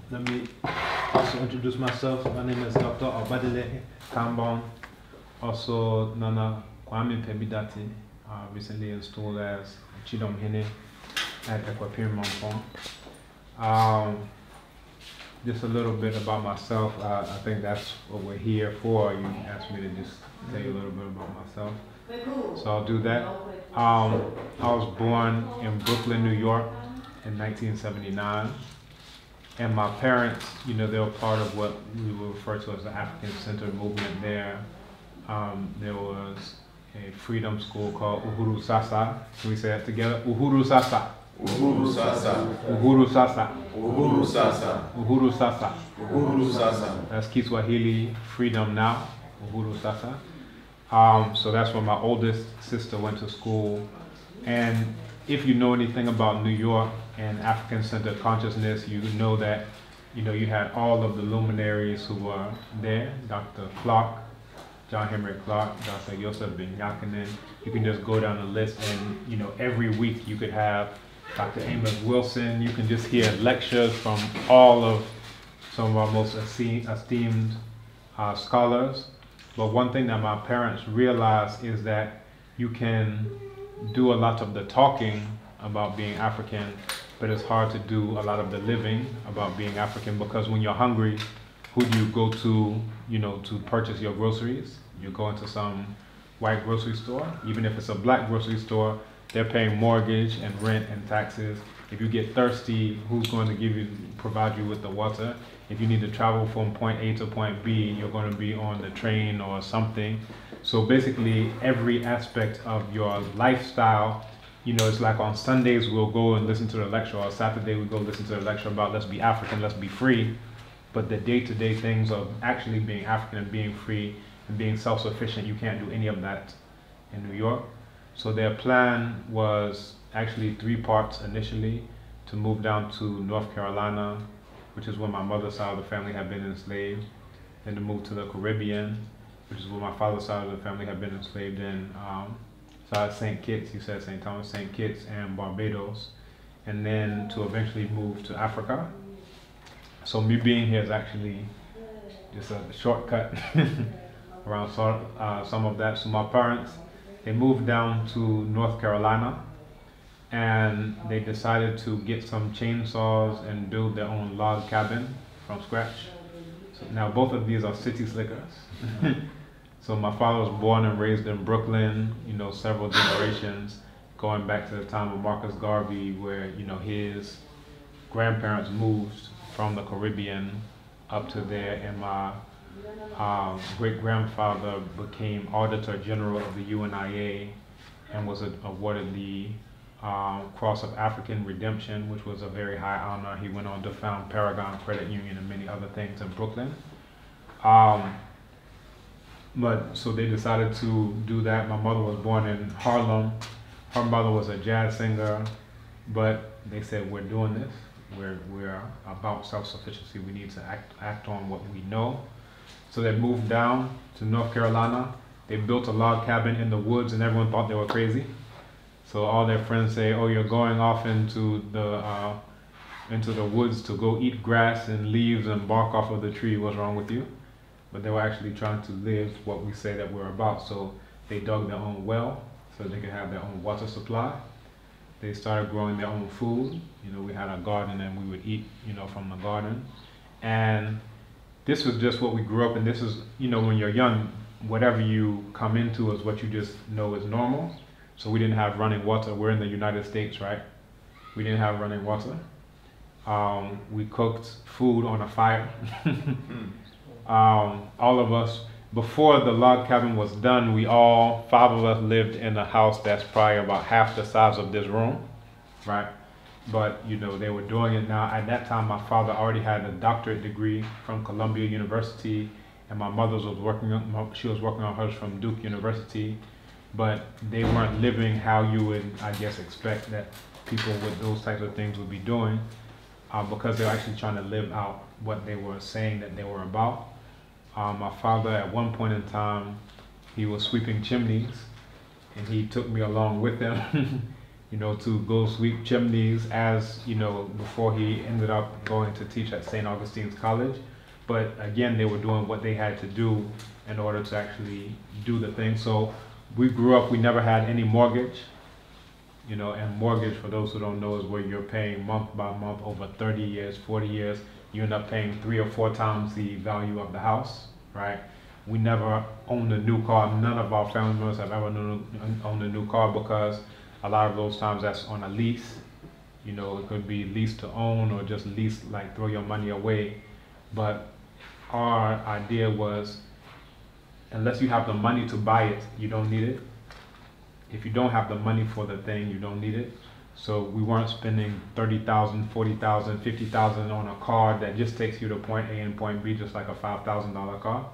Let me also introduce myself. My name is Dr. Obadile Kambon, also Nana Kwame Pebidati, recently installed as Chidom Hene at Equapir Montfort. Just a little bit about myself. I think that's what we're here for. You asked me to just tell you a little bit about myself. So I'll do that. I was born in Brooklyn, New York in 1979. And my parents, you know, they were part of what we would refer to as the African-centered movement there. There was a freedom school called Uhuru Sasa. Can we say that together? Uhuru Sasa. Uhuru Sasa. Uhuru Sasa. Uhuru Sasa. Uhuru Sasa. Uhuru Sasa. That's Kiswahili Freedom Now. Uhuru Sasa. So that's where my oldest sister went to school. And if you know anything about New York and African-centered consciousness, you know that, you know, you had all of the luminaries who were there. Dr. Clark, John Henry Clark, Dr. Yosef Ben Yakinen. You can just go down the list, and you know, every week you could have Dr. Amos Wilson. You can just hear lectures from all of some of our most esteemed scholars. But one thing that my parents realized is that you can do a lot of the talking about being African, but it's hard to do a lot of the living about being African, because when you're hungry, who do you go to, you know, to purchase your groceries? You go into some white grocery store. Even if it's a black grocery store, they're paying mortgage and rent and taxes. If you get thirsty, who's going to provide you with the water? If you need to travel from point A to point B, you're going to be on the train or something. So basically, every aspect of your lifestyle, you know, it's like on Sundays we'll go and listen to the lecture, or Saturday we go listen to the lecture about let's be African, let's be free. But the day-to-day things of actually being African and being free and being self-sufficient, you can't do any of that in New York. So their plan was actually 3 parts initially: to move down to North Carolina, which is where my mother's side of the family had been enslaved, then to move to the Caribbean, which is where my father's side of the family had been enslaved in. So St. Kitts, you said St. Thomas, St. Kitts and Barbados, and then to eventually move to Africa. So me being here is actually just a shortcut around some of that. So my parents, they moved down to North Carolina, and they decided to get some chainsaws and build their own log cabin from scratch. So now both of these are city slickers. So my father was born and raised in Brooklyn, you know, several generations, going back to the time of Marcus Garvey, where, you know, his grandparents moved from the Caribbean up to there, and my great-grandfather became Auditor General of the UNIA and was awarded the Cross of African Redemption, which was a very high honor. He went on to found Paragon Credit Union and many other things in Brooklyn. But so they decided to do that. My mother was born in Harlem. Her mother was a jazz singer, but they said, we're doing this. We're about self-sufficiency. We need to act on what we know. So they moved down to North Carolina. They built a log cabin in the woods, and everyone thought they were crazy. So all their friends say, oh, you're going off into the woods to go eat grass and leaves and bark off of the tree. What's wrong with you? But they were actually trying to live what we say that we're about. So they dug their own well so they could have their own water supply. They started growing their own food. You know, we had a garden and we would eat, you know, from the garden. And this was just what we grew up in. This is, you know, when you're young, whatever you come into is what you just know is normal. So we didn't have running water. We're in the United States, right? We didn't have running water. We cooked food on a fire. All of us, before the log cabin was done, 5 of us lived in a house that's probably about half the size of this room, right? But, you know, they were doing it now. At that time, my father already had a doctorate degree from Columbia University, and my mother was working on hers from Duke University. But they weren't living how you would, I guess, expect that people with those types of things would be doing, because they were actually trying to live out what they were saying that they were about. My father, at one point in time, he was sweeping chimneys, and he took me along with him. to go sweep chimneys as, before he ended up going to teach at St. Augustine's College. But again, they were doing what they had to do in order to actually do the thing. So we grew up, we never had any mortgage, and mortgage, for those who don't know, is where you're paying month by month over 30 years, 40 years. You end up paying 3 or 4 times the value of the house, right? We never owned a new car. None of our family members have ever owned a new car, because a lot of those times that's on a lease. It could be lease to own or just lease, like throw your money away. But our idea was, unless you have the money to buy it, you don't need it. If you don't have the money for the thing, you don't need it. So we weren't spending $30,000, $40,000, $50,000 on a car that just takes you to point A and point B, just like a $5,000 car.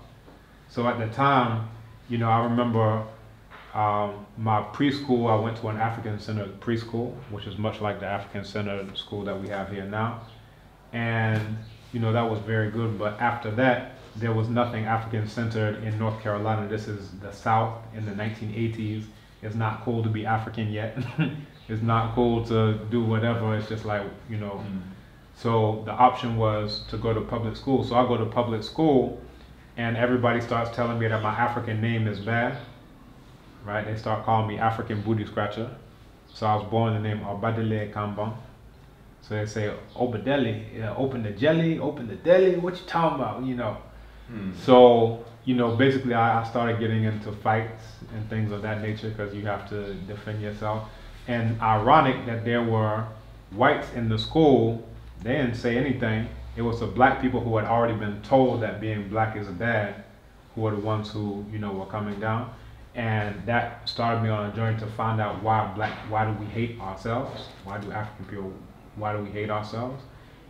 So at the time, I remember my preschool, I went to an African-centered preschool, which is much like the African-centered school that we have here now. And that was very good. But after that, there was nothing African-centered in North Carolina. This is the South in the 1980s. It's not cool to be African yet. It's not cool to do whatever. It's just like, So the option was to go to public school. So I go to public school, and everybody starts telling me that my African name is bad, right? They start calling me African Booty Scratcher. So I was born the name Obadele Kambon. So they say, Obadele, open the jelly, open the deli, what you talking about, So, basically I started getting into fights and things of that nature, because you have to defend yourself. And ironic that there were whites in the school, they didn't say anything. It was the black people who had already been told that being black is bad, who were the ones who, were coming down. And that started me on a journey to find out why do we hate ourselves? Why do African people, why do we hate ourselves?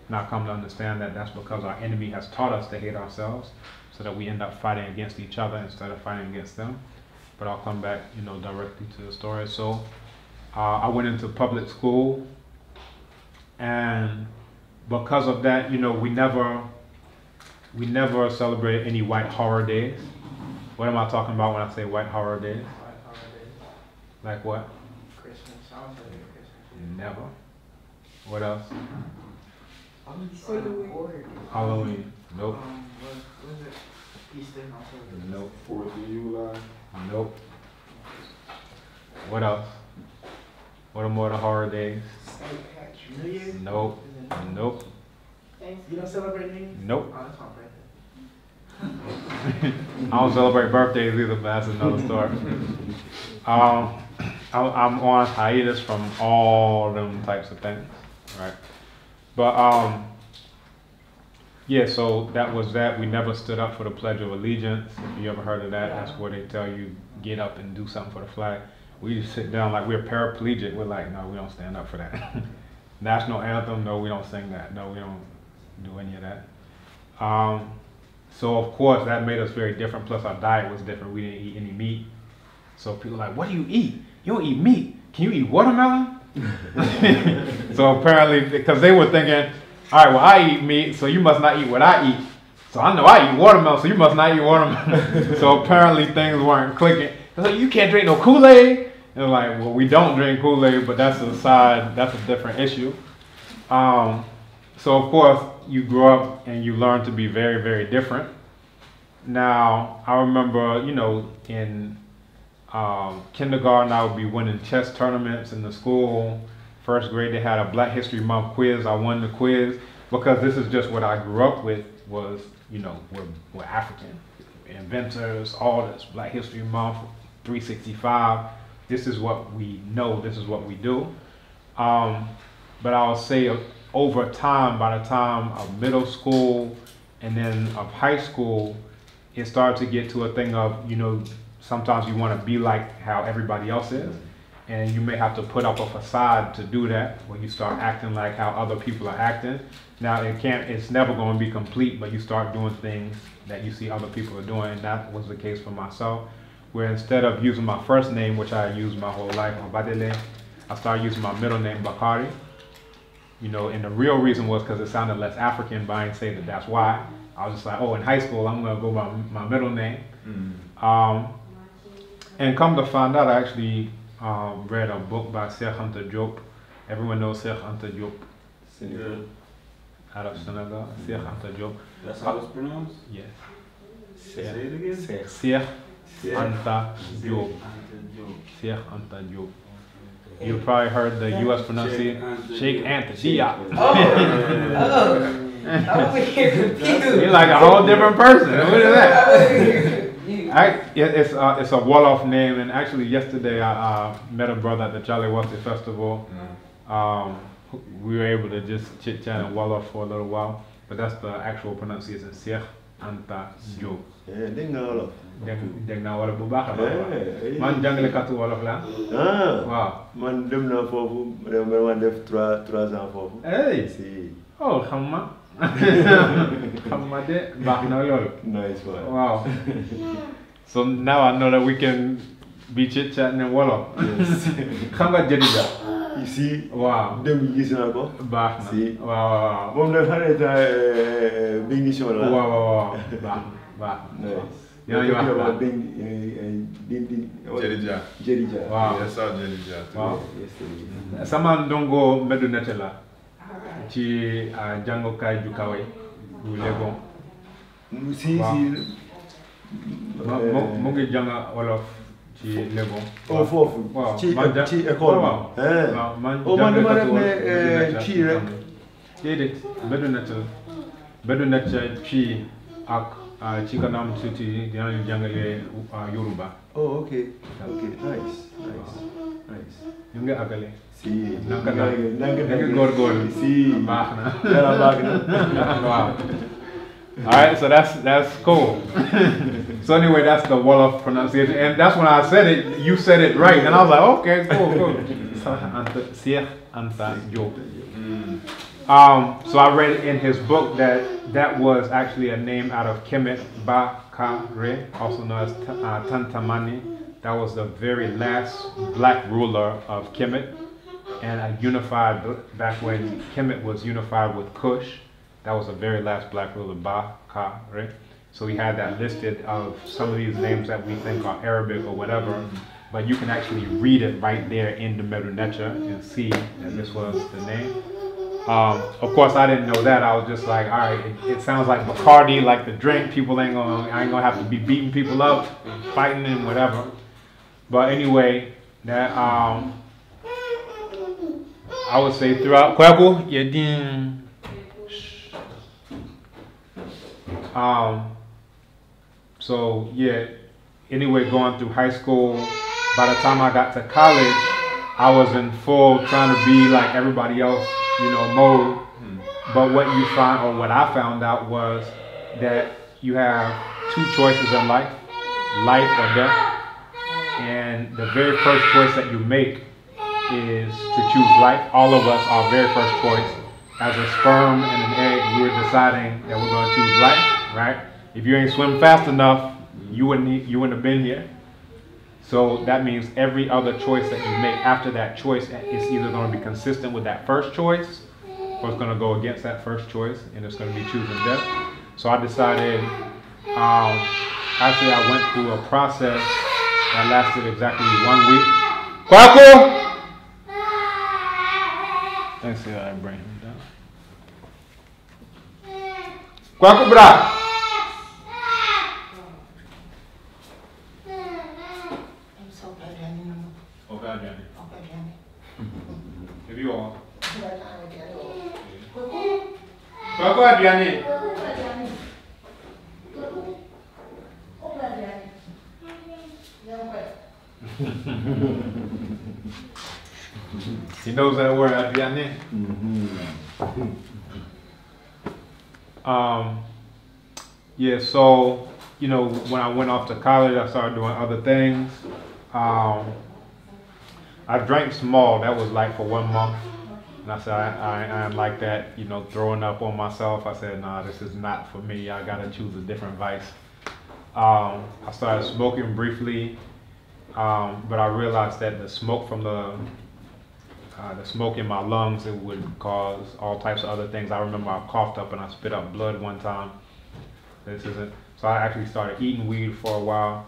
And I come to understand that that's because our enemy has taught us to hate ourselves, so that we end up fighting against each other instead of fighting against them. But I'll come back, directly to the story. So I went into public school, and because of that, we never celebrated any white horror days. What am I talking about when I say white horror days? White holidays. Like what? Christmas. I don't celebrate Christmas. Never. What else? Halloween. Halloween. Nope. What is it? Easter. I don't celebrate. Nope. 4th of July. Nope. What else? What are more the horror days? New Year's? Nope. Nope. You don't celebrate New Year's? Nope. Oh, that's my birthday. I don't celebrate birthdays either, but that's another story. I'm on hiatus from all them types of things, right? But yeah, so that was that. We never stood up for the Pledge of Allegiance. If you ever heard of that, that's where they tell you get up and do something for the flag. We just sit down like we're paraplegic. We're like, no, we don't stand up for that. National anthem, no, we don't sing that. No, we don't do any of that. So of course that made us very different. Plus our diet was different. We didn't eat any meat. So people were like, what do you eat? You don't eat meat. Can you eat watermelon? So apparently, because they were thinking, all right, well I eat meat, so you must not eat what I eat. So I know I eat watermelon, so you must not eat watermelon. So apparently things weren't clicking. They're like, you can't drink no Kool-Aid. And like, well, we don't drink Kool-Aid, but that's a different issue. So of course, you grow up and you learn to be very, very different. Now, I remember, in kindergarten, I would be winning chess tournaments in the school. First grade, they had a Black History Month quiz. I won the quiz because this is just what I grew up with was, we're African. Inventors, all this, Black History Month, 365. This is what we know, this is what we do. But I'll say over time, by the time of middle school and then of high school, it started to get to a thing of, sometimes you want to be like how everybody else is. And you may have to put up a facade to do that, where you start acting like how other people are acting. Now it's never going to be complete, but you start doing things that you see other people are doing. And that was the case for myself, where instead of using my first name, which I used my whole life, Obadele, I started using my middle name, Bakari. And the real reason was because it sounded less African, but I didn't say that that's why. I was just like, oh, in high school, I'm going to go by my middle name. And come to find out, I actually read a book by Cheikh Anta Diop. Everyone knows Cheikh Anta Diop Senegal. out of Senegal. Cheikh Anta Diop. That's how it's pronounced? Yes. Say it again? Cheikh Anta Diop. Cheikh Anta Diop. You probably heard the U.S. pronunciation. Sheikh Anta Diop. I'm over here confused. You're like a whole different person. What is that? It's a Wolof name, and actually yesterday I met a brother at the Charlie Wesley Festival. We were able to just chit chat in Wolof for a little while, but that's the actual pronunciation. Cheikh Anta Diop. Dégg nga wolof. Dégg naa Wolof bu baax a baax. Man jàngalekatu Wolof la. Waaw. Man dem naa foofu dama def 3 ans foofu. Hey. Si. Oh, xam ma. Xam ma de baax na lool. Nice one. Wow. So now I know that we can be chit chatting in Wolof. Yes. Xam nga Jedida. Si. Waaw. Dem gis naa ko. Baax na. Si. Waaw. Moom nag xarita Bingisson la. Waaw. Baax. Nice. Yaa ngi wax about Jerija. Jerija. Wow. Yes, sir, Jerija. Wow. Yesterday. Sama ndongo Medu Nete la ci jàngukaay ju kawe bu Legon. Si Wow. si. Mu ngi jàng Wolof ci Legon. Oh foofu. Waaw. Ci Man ci école. waaw. Waaw man Oh man dama def jàngalekatu ne ci rek. Déedéet Medu Nete ci ak ci kanam tuuti dinañu jàngale Yoruba. Oh okay. Okay. Nice. ñu ngi àggale. Si. Naka nanga góorgóorlu. Si. Baax na. Yàlla baax na. Wow. All right, so that's cool. So anyway, that's the Wolof pronunciation, and that's when I said it. You said it right, and I was like, okay, cool. Cheikh Anta Diop. So I read in his book that was actually a name out of Kemet Bakare, also known as Tantamani. That was the very last black ruler of Kemet, and unified back when Kemet was unified with Kush. That was the very last black ruler, Bakare. So we had that listed of some of these names that we think are Arabic or whatever, but you can actually read it right there in the Medu Nete and see that this was the name. Of course, I didn't know that. I was just like, all right, it sounds like Bacardi, like the drink. I ain't gonna have to be beating people up, fighting and whatever. But anyway, that I would say throughout Kwaku, so yeah. Anyway, going through high school, by the time I got to college, I was in full trying to be like everybody else, mode. But what I found out was that you have 2 choices in life or death. And the very first choice that you make is to choose life. All of us, our very first choice, as a sperm and an egg, we were deciding that we're going to choose life, right? If you ain't swim fast enough, you wouldn't have been here. So that means every other choice that you make after that choice is either going to be consistent with that first choice, or it's going to go against that first choice, and it's going to be choosing death. So I decided, actually I went through a process that lasted exactly 1 week. Kwaku! Let's see how I bring him down. Kwaku bra! If you are. Kwaku Adriani. He knows that word, Adriani. Yeah, so, when I went off to college, I started doing other things. I drank small, that was like for 1 month. And I said, I ain't like that, throwing up on myself. I said, nah, this is not for me. I gotta choose a different vice. I started smoking briefly, but I realized that the smoke from the smoke in my lungs, it would cause all types of other things. I remember I coughed up and I spit up blood one time. So I actually started eating weed for a while.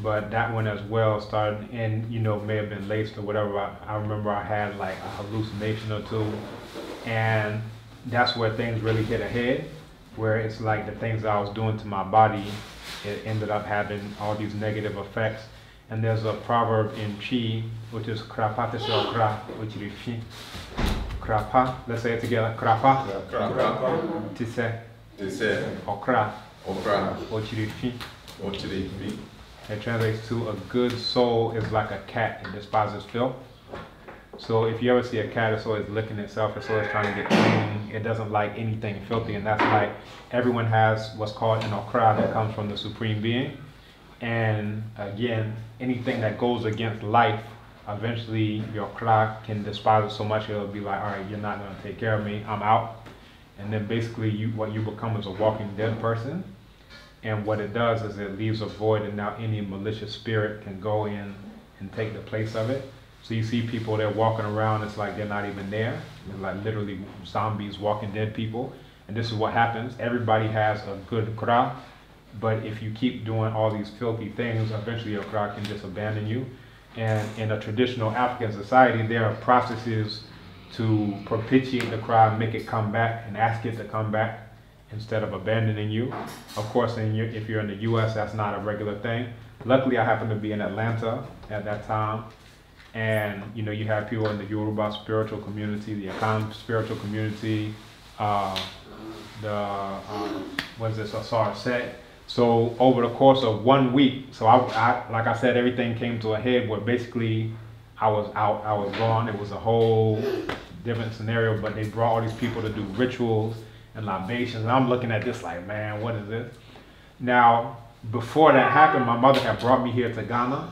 but that one as well started, and may have been laced or whatever. I remember I had like a hallucination or two, and that's where things really hit ahead, where it's like the things that I was doing to my body, it ended up having all these negative effects. And there's a proverb in Chi, which is krapate se okra, which is fi. Krapa, let's say it together. Krapa, tise, okra, ochirifi. It translates to a good soul is like a cat, it despises filth. So if you ever see a cat, it's always licking itself, it's always trying to get clean. It doesn't like anything filthy, and that's like everyone has what's called an okra that comes from the Supreme Being. And again, anything that goes against life, eventually your okra can despise it so much it'll be like, all right, you're not going to take care of me, I'm out. And then basically what you become is a walking dead person. And what it does is it leaves a void, and now any malicious spirit can go in and take the place of it. So you see people, they're walking around, it's like they're not even there. They're like literally zombies, walking dead people. And this is what happens. Everybody has a good okra. But if you keep doing all these filthy things, eventually your okra can just abandon you. And in a traditional African society, there are processes to propitiate the okra, make it come back, and ask it to come back instead of abandoning you. Of course, if you're in the US, that's not a regular thing. Luckily, I happened to be in Atlanta at that time. And you have people in the Yoruba spiritual community, the Akan spiritual community, Asar Set. So over the course of 1 week, so I like I said, everything came to a head where basically I was out, I was gone. It was a whole different scenario, but they brought all these people to do rituals and libations. And I'm looking at this like, man, what is this? Now, before that happened, my mother had brought me here to Ghana,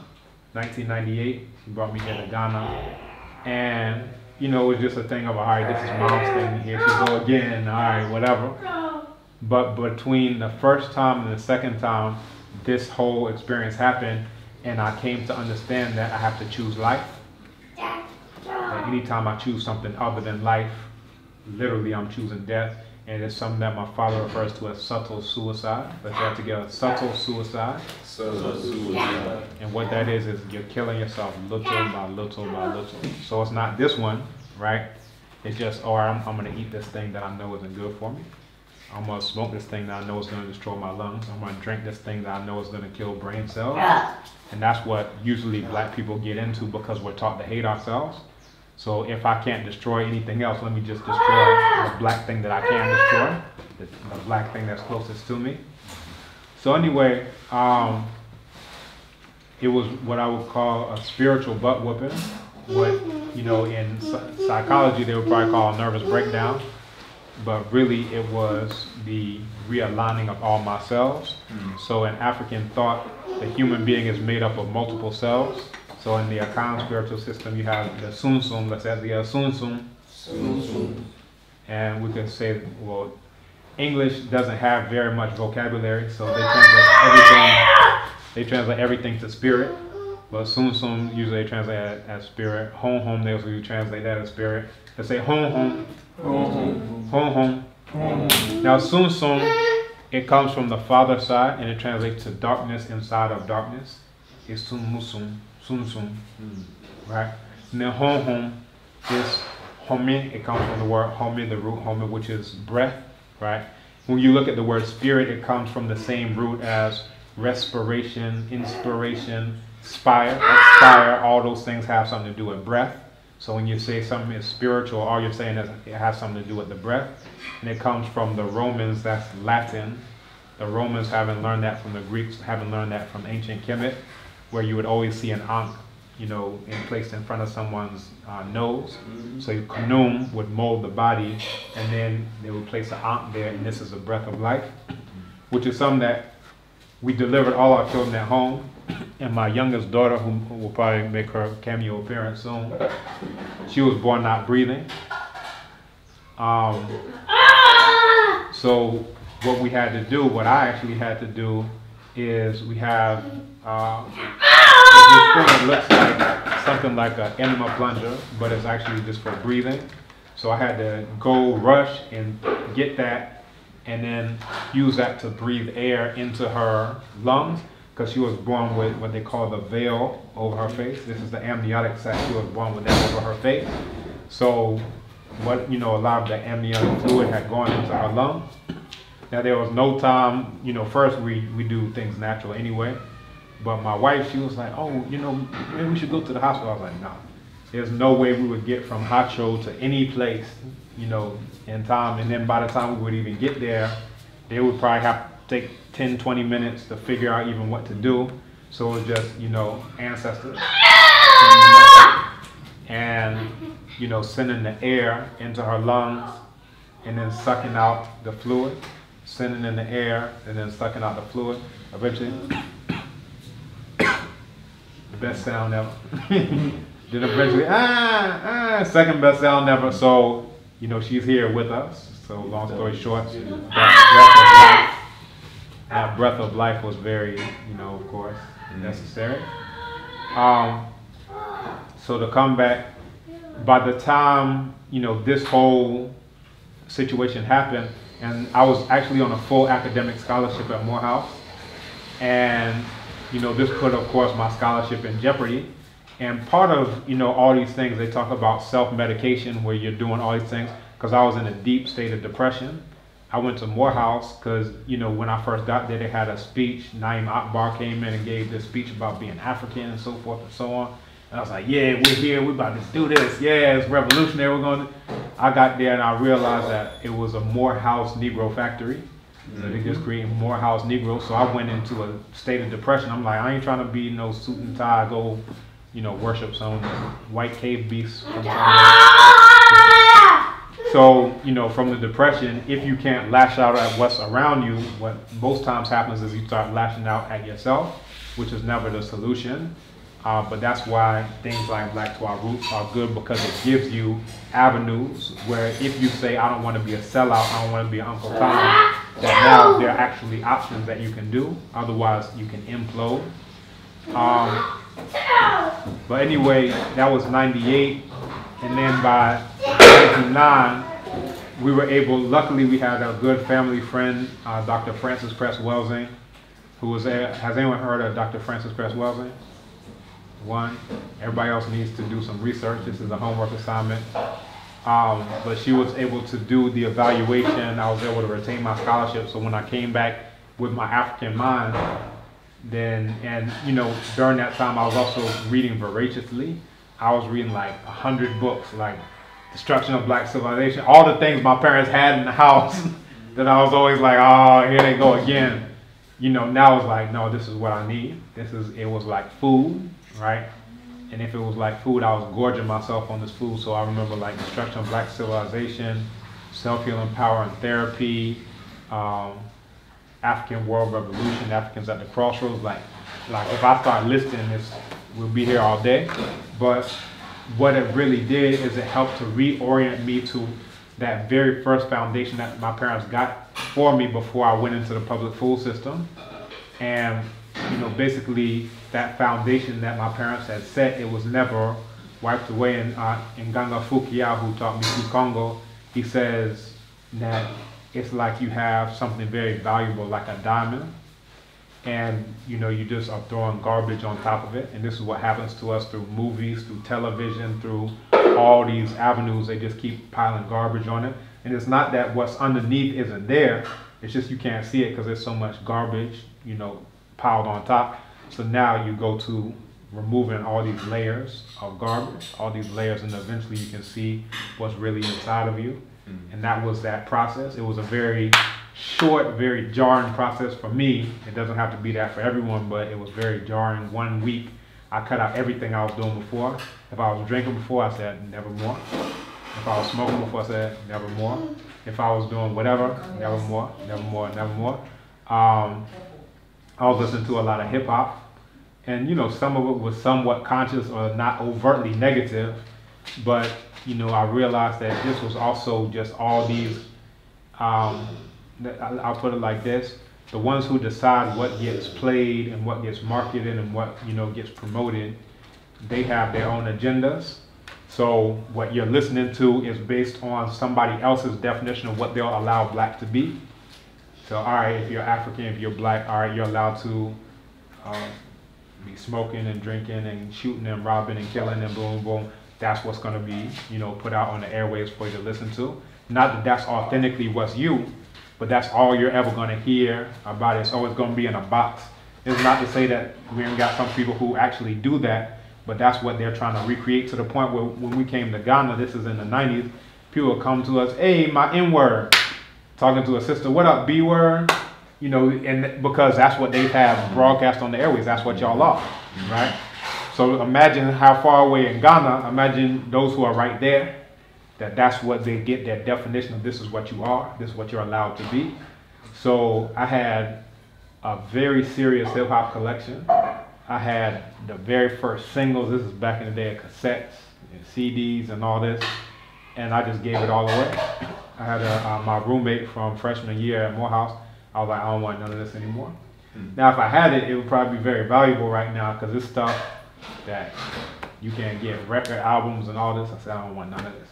1998. She brought me here to Ghana. And, it was just a thing of, all right, this is mom's thing. Here she go again, all right, whatever. But between the first time and the second time, this whole experience happened, and I came to understand that I have to choose life. And anytime I choose something other than life, literally I'm choosing death. And it's something that my father refers to as subtle suicide. Let's say it together, subtle suicide. And what that is you're killing yourself little by little by little. So it's not this one, right? It's just, I'm gonna eat this thing that I know isn't good for me. I'm gonna smoke this thing that I know is gonna destroy my lungs. I'm gonna drink this thing that I know is gonna kill brain cells. And that's what usually black people get into because we're taught to hate ourselves. So if I can't destroy anything else, let me just destroy the black thing that I can destroy, the black thing that's closest to me. So anyway, it was what I would call a spiritual butt whooping. What, in psychology, they would probably call a nervous breakdown. But really, it was the realigning of all my cells. So in African thought, the human being is made up of multiple cells. So in the Akan spiritual system, you have the sunsum, let's say the sunsum. And we could say, well, English doesn't have very much vocabulary, so they translate everything to spirit. But sunsum usually translate as spirit. Home, they also translate that as spirit. Let's say home. Now sunsum, it comes from the father side, and it translates to darkness inside of darkness. It's sunsum, right? And then home is home. It comes from the word home, the root home, which is breath, right? When you look at the word spirit, it comes from the same root as respiration, inspiration, spire. Expire, all those things have something to do with breath. So when you say something is spiritual, all you're saying is it has something to do with the breath. And it comes from the Romans, that's Latin. The Romans haven't learned that from the Greeks, haven't learned that from ancient Kemet, where you would always see an ankh, placed in front of someone's nose. So Knum would mold the body, and then they would place an ankh there, and this is a breath of life, which is something that we delivered all our children at home. And my youngest daughter, who will probably make her cameo appearance soon, she was born not breathing. So what we had to do, what I actually had to do, is we have this thing that looks like something like an enema plunger, but it's actually just for breathing. So I had to go rush and get that, and then use that to breathe air into her lungs. because she was born with what they call the veil over her face. This is the amniotic sac. She was born with that over her face. So what, a lot of the amniotic fluid had gone into her lungs. Now there was no time, first we do things natural anyway. But my wife, she was like, oh, maybe we should go to the hospital. I was like, no. There's no way we would get from Hacho to any place, in time. And then by the time we would even get there, they would probably have to take 10, 20 minutes to figure out even what to do. So it was just, ancestors. And, sending the air into her lungs and then sucking out the fluid, sending in the air and then sucking out the fluid. Eventually, best sound ever. Then eventually, second best sound ever. So, she's here with us. So long story short, that breath of life was very, of course, necessary. So to come back, by the time, this whole situation happened, and I was actually on a full academic scholarship at Morehouse, and, this put, of course, my scholarship in jeopardy. And part of, all these things, they talk about self-medication where you're doing all these things, because I was in a deep state of depression. I went to Morehouse because, when I first got there, they had a speech. Naim Akbar came in and gave this speech about being African and so forth and so on. And I was like, yeah, we're here, we're about to do this. Yeah, it's revolutionary, we're going to. I got there and I realized that it was a Morehouse Negro factory. So they just created Morehouse Negroes. So I went into a state of depression. I'm like, I ain't trying to be no suit and tie, go, worship some white cave beasts from somewhere. So, from the depression, if you can't lash out at what's around you, what most times happens is you start lashing out at yourself, which is never the solution. But that's why things like Black to Our Roots are good, because it gives you avenues where if you say, I don't want to be a sellout, I don't want to be an Uncle Tom, that now there are actually options that you can do. Otherwise, you can implode. But anyway, that was 98. And then by 99, we were able, luckily we had a good family friend, Dr. Francis Press Welsing, who was there. Has anyone heard of Dr. Francis Press Welsing? One. Everybody else needs to do some research. This is a homework assignment. But she was able to do the evaluation. I was able to retain my scholarship. So when I came back with my African mind, then, and during that time I was also reading voraciously. I was reading like 100 books, like Destruction of Black Civilization, all the things my parents had in the house that I was always like, oh, here they go again. Now it's like, no, this is what I need. It was like food, right? And if it was like food, I was gorging myself on this food. So I remember like Destruction of Black Civilization, Self-Healing Power and Therapy, African World Revolution, Africans at the Crossroads. Like if I start listing this, we'll be here all day. But what it really did is it helped to reorient me to that very first foundation that my parents got for me before I went into the public school system. And basically that foundation that my parents had set, it was never wiped away. And Nganga Fukia, who taught me Kikongo, he says that it's like you have something very valuable like a diamond, and you just are throwing garbage on top of it. And this is what happens to us through movies, through television, through all these avenues. They just keep piling garbage on it. And it's not that what's underneath isn't there, it's just you can't see it because there's so much garbage piled on top. So now you go to removing all these layers of garbage, all these layers, and eventually you can see what's really inside of you. And that was that process. It was a very short, very jarring process for me. It doesn't have to be that for everyone, but it was very jarring. 1 week, I cut out everything I was doing before. If I was drinking before, I said, never more. If I was smoking before, I said, never more. If I was doing whatever, never more, never more, never more. I was listening to a lot of hip hop. And some of it was somewhat conscious or not overtly negative, but I realized that this was also just all these, I'll put it like this, the ones who decide what gets played and what gets marketed and what gets promoted, they have their own agendas. So what you're listening to is based on somebody else's definition of what they'll allow black to be. So all right, if you're African, if you're black, all right, you're allowed to be smoking and drinking and shooting and robbing and killing and boom, boom. That's what's going to be, you know, put out on the airwaves for you to listen to. Not that that's authentically what's you, but that's all you're ever going to hear about it. It's always going to be in a box. It's not to say that we ain't got some people who actually do that, but that's what they're trying to recreate, to the point where when we came to Ghana, this is in the 90s, people would come to us, hey, my N-word, talking to a sister, what up, B-word? You know, and because that's what they have broadcast on the airways, that's what y'all are, right? So imagine how far away in Ghana, imagine those who are right there, that's what they get, that definition of this is what you are, this is what you're allowed to be. So I had a very serious hip hop collection. I had the very first singles, this is back in the day of cassettes and CDs and all this, and I just gave it all away. I had my roommate from freshman year at Morehouse. I was like, I don't want none of this anymore. Now, if I had it, it would probably be very valuable right now, because it's stuff that you can't get, record albums and all this. I said, I don't want none of this.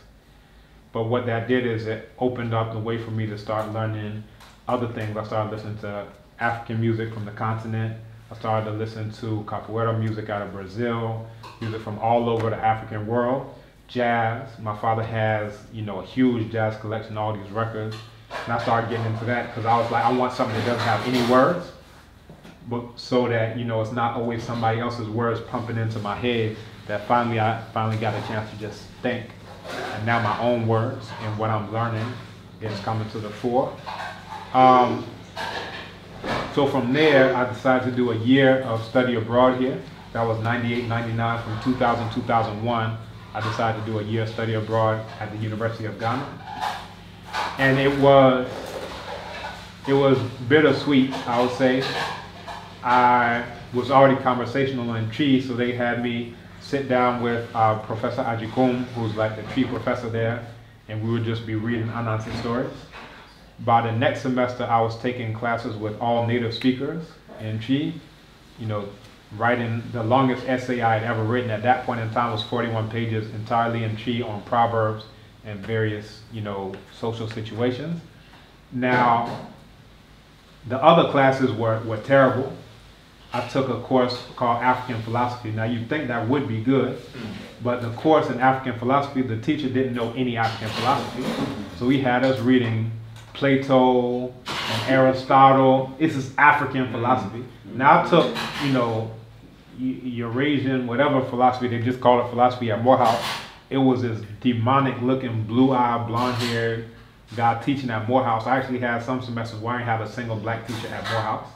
But what that did is it opened up the way for me to start learning other things. I started listening to African music from the continent. I started to listen to capoeira music out of Brazil, music from all over the African world, jazz. My father has, you know, a huge jazz collection, all these records. And I started getting into that because I was like, I want something that doesn't have any words, but so that, you know, it's not always somebody else's words pumping into my head, that I finally got a chance to just think. And now my own words and what I'm learning is coming to the fore. So from there, I decided to do a year of study abroad here. That was 98, 99, from 2000, 2001. I decided to do a year of study abroad at the University of Ghana. And it was bittersweet, I would say. I was already conversational in Tree, so they had me sit down with Professor Ajikum, who's like the Tree professor there, and we would just be reading Anansi stories. By the next semester, I was taking classes with all native speakers in Tree. You know, writing the longest essay I had ever written at that point in time was 41 pages entirely in Tree on proverbs and various, you know, social situations. Now, the other classes were terrible. I took a course called African Philosophy. Now, you'd think that would be good, but the course in African Philosophy, the teacher didn't know any African philosophy. So he had us reading Plato and Aristotle. This is African philosophy. Now, I took, you know, Eurasian, whatever philosophy, they just call it philosophy at Morehouse. It was this demonic looking, blue-eyed, blonde-haired guy teaching at Morehouse. I actually had some semesters where I didn't have a single black teacher at Morehouse.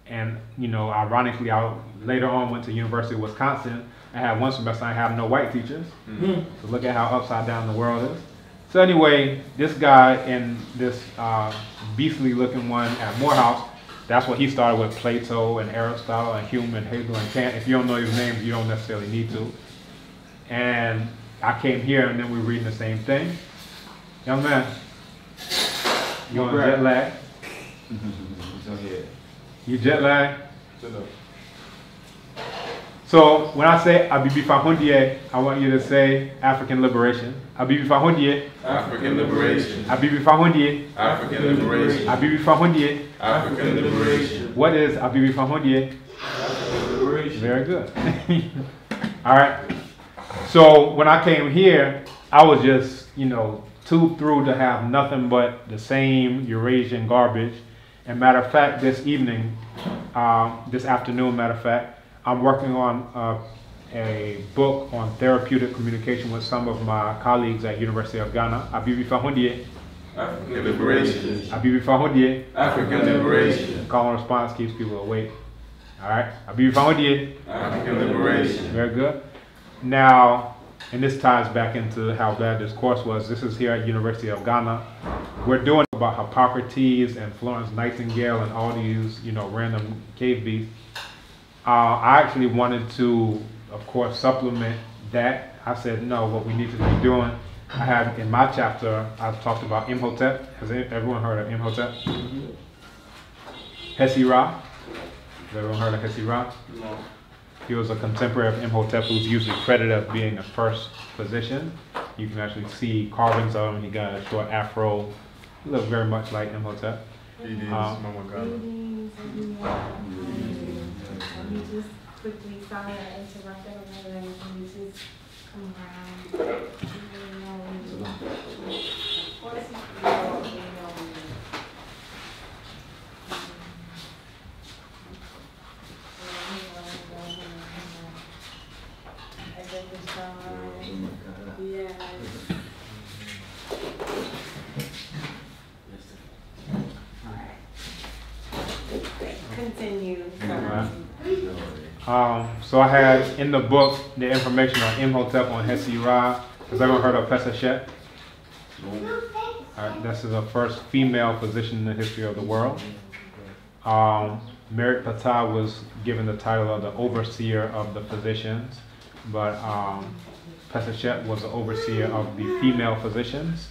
And, you know, ironically, I later on went to University of Wisconsin. I had one semester I had no white teachers. So look at how upside down the world is. So anyway, this guy and this beastly looking one at Morehouse, that's what he started with, Plato and Aristotle and Hume and Hegel and Kant. If you don't know these names, you don't necessarily need to. And I came here and then we were reading the same thing. Young man, you on jet lag? You jet lag? So when I say Abibi Fahundie, I want you to say African liberation. Abibi Fahundie. African liberation. Abibi Fahundie. African liberation. Abibi Fahundie. African liberation. What is Abibi Fahundie? African liberation. Very good. All right. So when I came here, I was just, you know, too through to have nothing but the same Eurasian garbage. And matter of fact, this afternoon, matter of fact, I'm working on a book on therapeutic communication with some of my colleagues at University of Ghana. Abibi Fahundie. African liberation. Abibi Fahundie. African liberation. Call and response keeps people awake. All right. Abibi Fahundie. African liberation. Very good. Now, and this ties back into how bad this course was. This is here at University of Ghana. We're doing about Hippocrates and Florence Nightingale and all these, you know, random cave beasts. I actually wanted to, of course, supplement that. I said, no, what we need to be doing. I had in my chapter, I talked about Imhotep. Has everyone heard of Imhotep? Hesi Ra. Has everyone heard of Hesi Ra? No. He was a contemporary of Imhotep who's usually credited as being the first physician. You can actually see carvings of him. He got a short afro. He looked very much like Imhotep. You just quickly saw that I interrupted or whatever, and you just come around. You know, of course, you know. Yes. Continue. So I had in the book the information on Imhotep on Hesi Ra. Has everyone heard of Pesachet? This is the first female physician in the history of the world. Merit Ptah was given the title of the overseer of the physicians, but Pesachet was the overseer of the female physicians.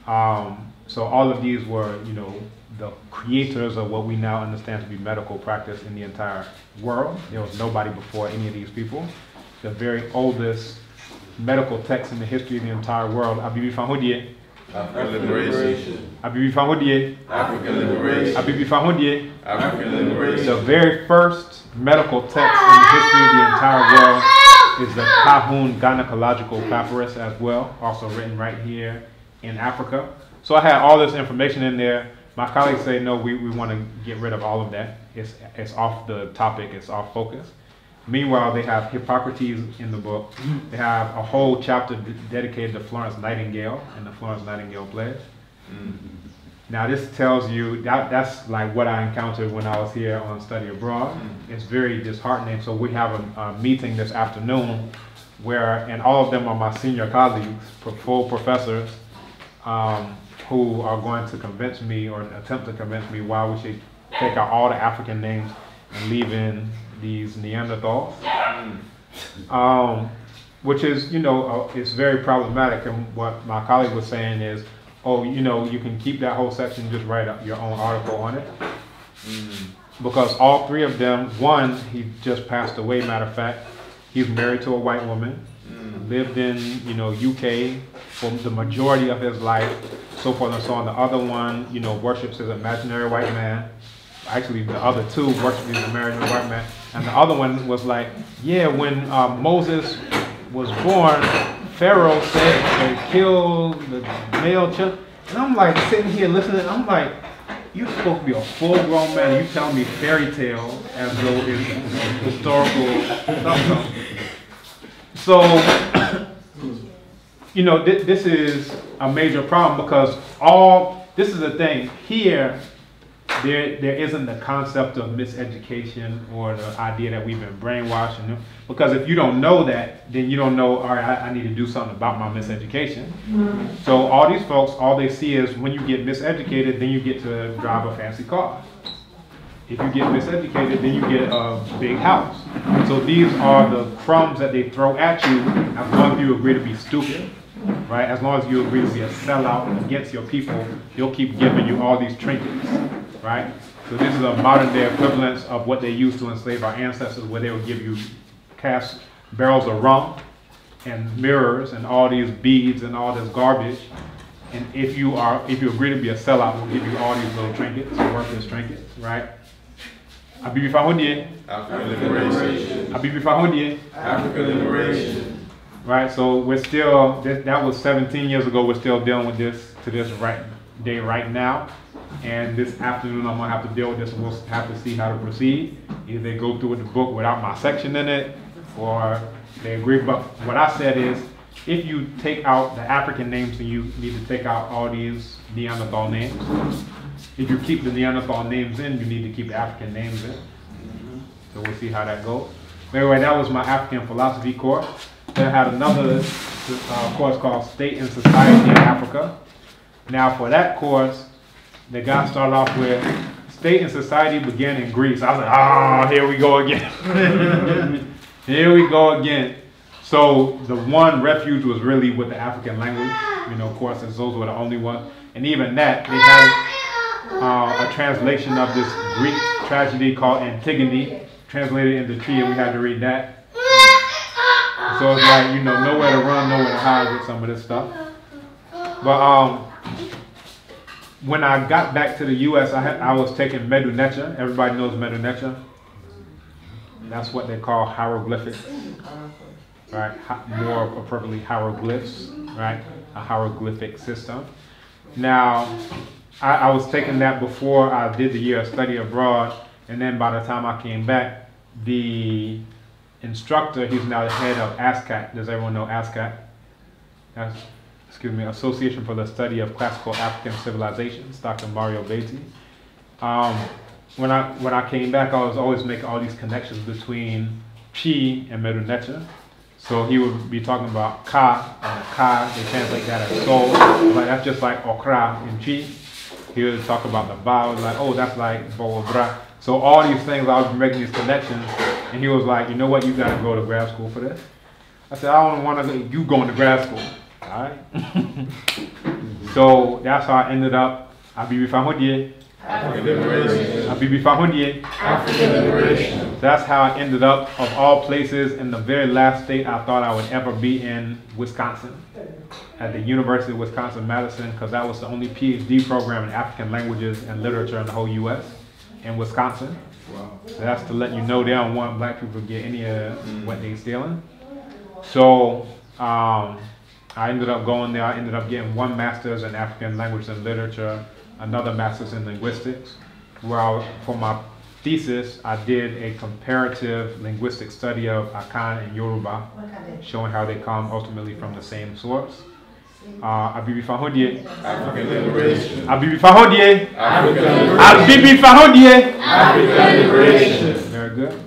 So all of these were, you know, the creators of what we now understand to be medical practice in the entire world. There was nobody before any of these people. The very oldest medical text in the history of the entire world, Abibi Fahudie. African liberation. Abibi Fahudie. African liberation. Abibi Fahudie. African liberation. The very first medical text in the history of the entire world is the Kahun Gynecological Papyrus as well, also written right here in Africa. So I had all this information in there. My colleagues say, no, we want to get rid of all of that. It's off the topic, it's off focus. Meanwhile, they have Hippocrates in the book. They have a whole chapter dedicated to Florence Nightingale and the Florence Nightingale Pledge. Now this tells you, that's like what I encountered when I was here on study abroad. It's very disheartening. So we have a meeting this afternoon where, and all of them are my senior colleagues, full professors, who are going to convince me or attempt to convince me why we should take out all the African names and leave in these Neanderthals. Which is, you know, it's very problematic. And what my colleague was saying is, oh, you know, you can keep that whole section, just write up your own article on it. Because all three of them, one, he just passed away, matter of fact. He's married to a white woman, lived in, you know, UK for the majority of his life, so forth and so on. The other one, you know, worships his imaginary white man. Actually, the other two worship his imaginary white man. And the other one was like, yeah, when Moses was born, Pharaoh said to kill the male children. And I'm like sitting here listening, I'm like, you're supposed to be a full-grown man, and you tell me fairy tales as though it's historical stuff. So, you know, this is a major problem because this is the thing, here, there isn't the concept of miseducation or the idea that we've been brainwashed. Because if you don't know that, then you don't know, all right, I need to do something about my miseducation. So all these folks, all they see is when you get miseducated, then you get to drive a fancy car. If you get miseducated, then you get a big house. So these are the crumbs that they throw at you as long as you agree to be stupid. Right? As long as you agree to be a sellout against your people, they'll keep giving you all these trinkets. Right? So this is a modern day equivalence of what they used to enslave our ancestors, where they would give you cast barrels of rum and mirrors and all these beads and all this garbage. And if you agree to be a sellout, we'll give you all these little trinkets, worthless trinkets, right? Abibi Fahudie. African liberation. Abibi Fahudie. African liberation. Right, so we're still, that was 17 years ago, we're still dealing with this to this day right now. And this afternoon I'm gonna have to deal with this, and we'll have to see how to proceed. Either they go through with the book without my section in it, or they agree. But what I said is, if you take out the African names, then you need to take out all these Neanderthal names. If you keep the Neanderthal names in, you need to keep the African names in. So we'll see how that goes. But anyway, that was my African philosophy course. Then I had another course called State and Society in Africa. Now for that course, the guy started off with State and Society began in Greece. I was like, ah, here we go again. Here we go again. So the one refuge was really with the African language, you know, of course, since those were the only ones. And even that, they had a translation of this Greek tragedy called Antigone, translated into Tree, and we had to read that. So it's like, you know, nowhere to run, nowhere to hide with some of this stuff. But when I got back to the U.S., I was taking Medu Necha. Everybody knows Medu Necha. That's what they call hieroglyphics, right? More appropriately, hieroglyphs, right? A hieroglyphic system. Now, I was taking that before I did the year of study abroad, and then by the time I came back, the instructor, he's now the head of ASCAT. Does everyone know ASCAT? Association for the Study of Classical African Civilizations, Dr. Mario Beatty. When I came back, I was always making all these connections between Chi and Merunecha. So he would be talking about Ka, and Ka, they translate that as soul, but that's just like Okra in Chi. He would talk about the Ba, like, oh, that's like Bo Bra. So all these things, I was making these connections, and he was like, you know what, you gotta go to grad school for this. I said, I don't wanna go, you going to grad school, all right? So that's how I ended up, Abibi Fahodye. African liberation. Abibi Fahodye. African liberation. That's how I ended up, of all places, in the very last state I thought I would ever be in, Wisconsin, at the University of Wisconsin-Madison, because that was the only PhD program in African languages and literature in the whole U.S. in Wisconsin. Wow. So that's to let you know they don't want black people to get any of what they're stealing. So I ended up going there. I ended up getting one master's in African language and literature, another master's in linguistics, where for my thesis, I did a comparative linguistic study of Akan and Yoruba, showing how they come ultimately from the same source. Abibi Fahodye. African liberation. Abibi Fahodye. African liberation. Abibi Fahodye. African liberation. Very good.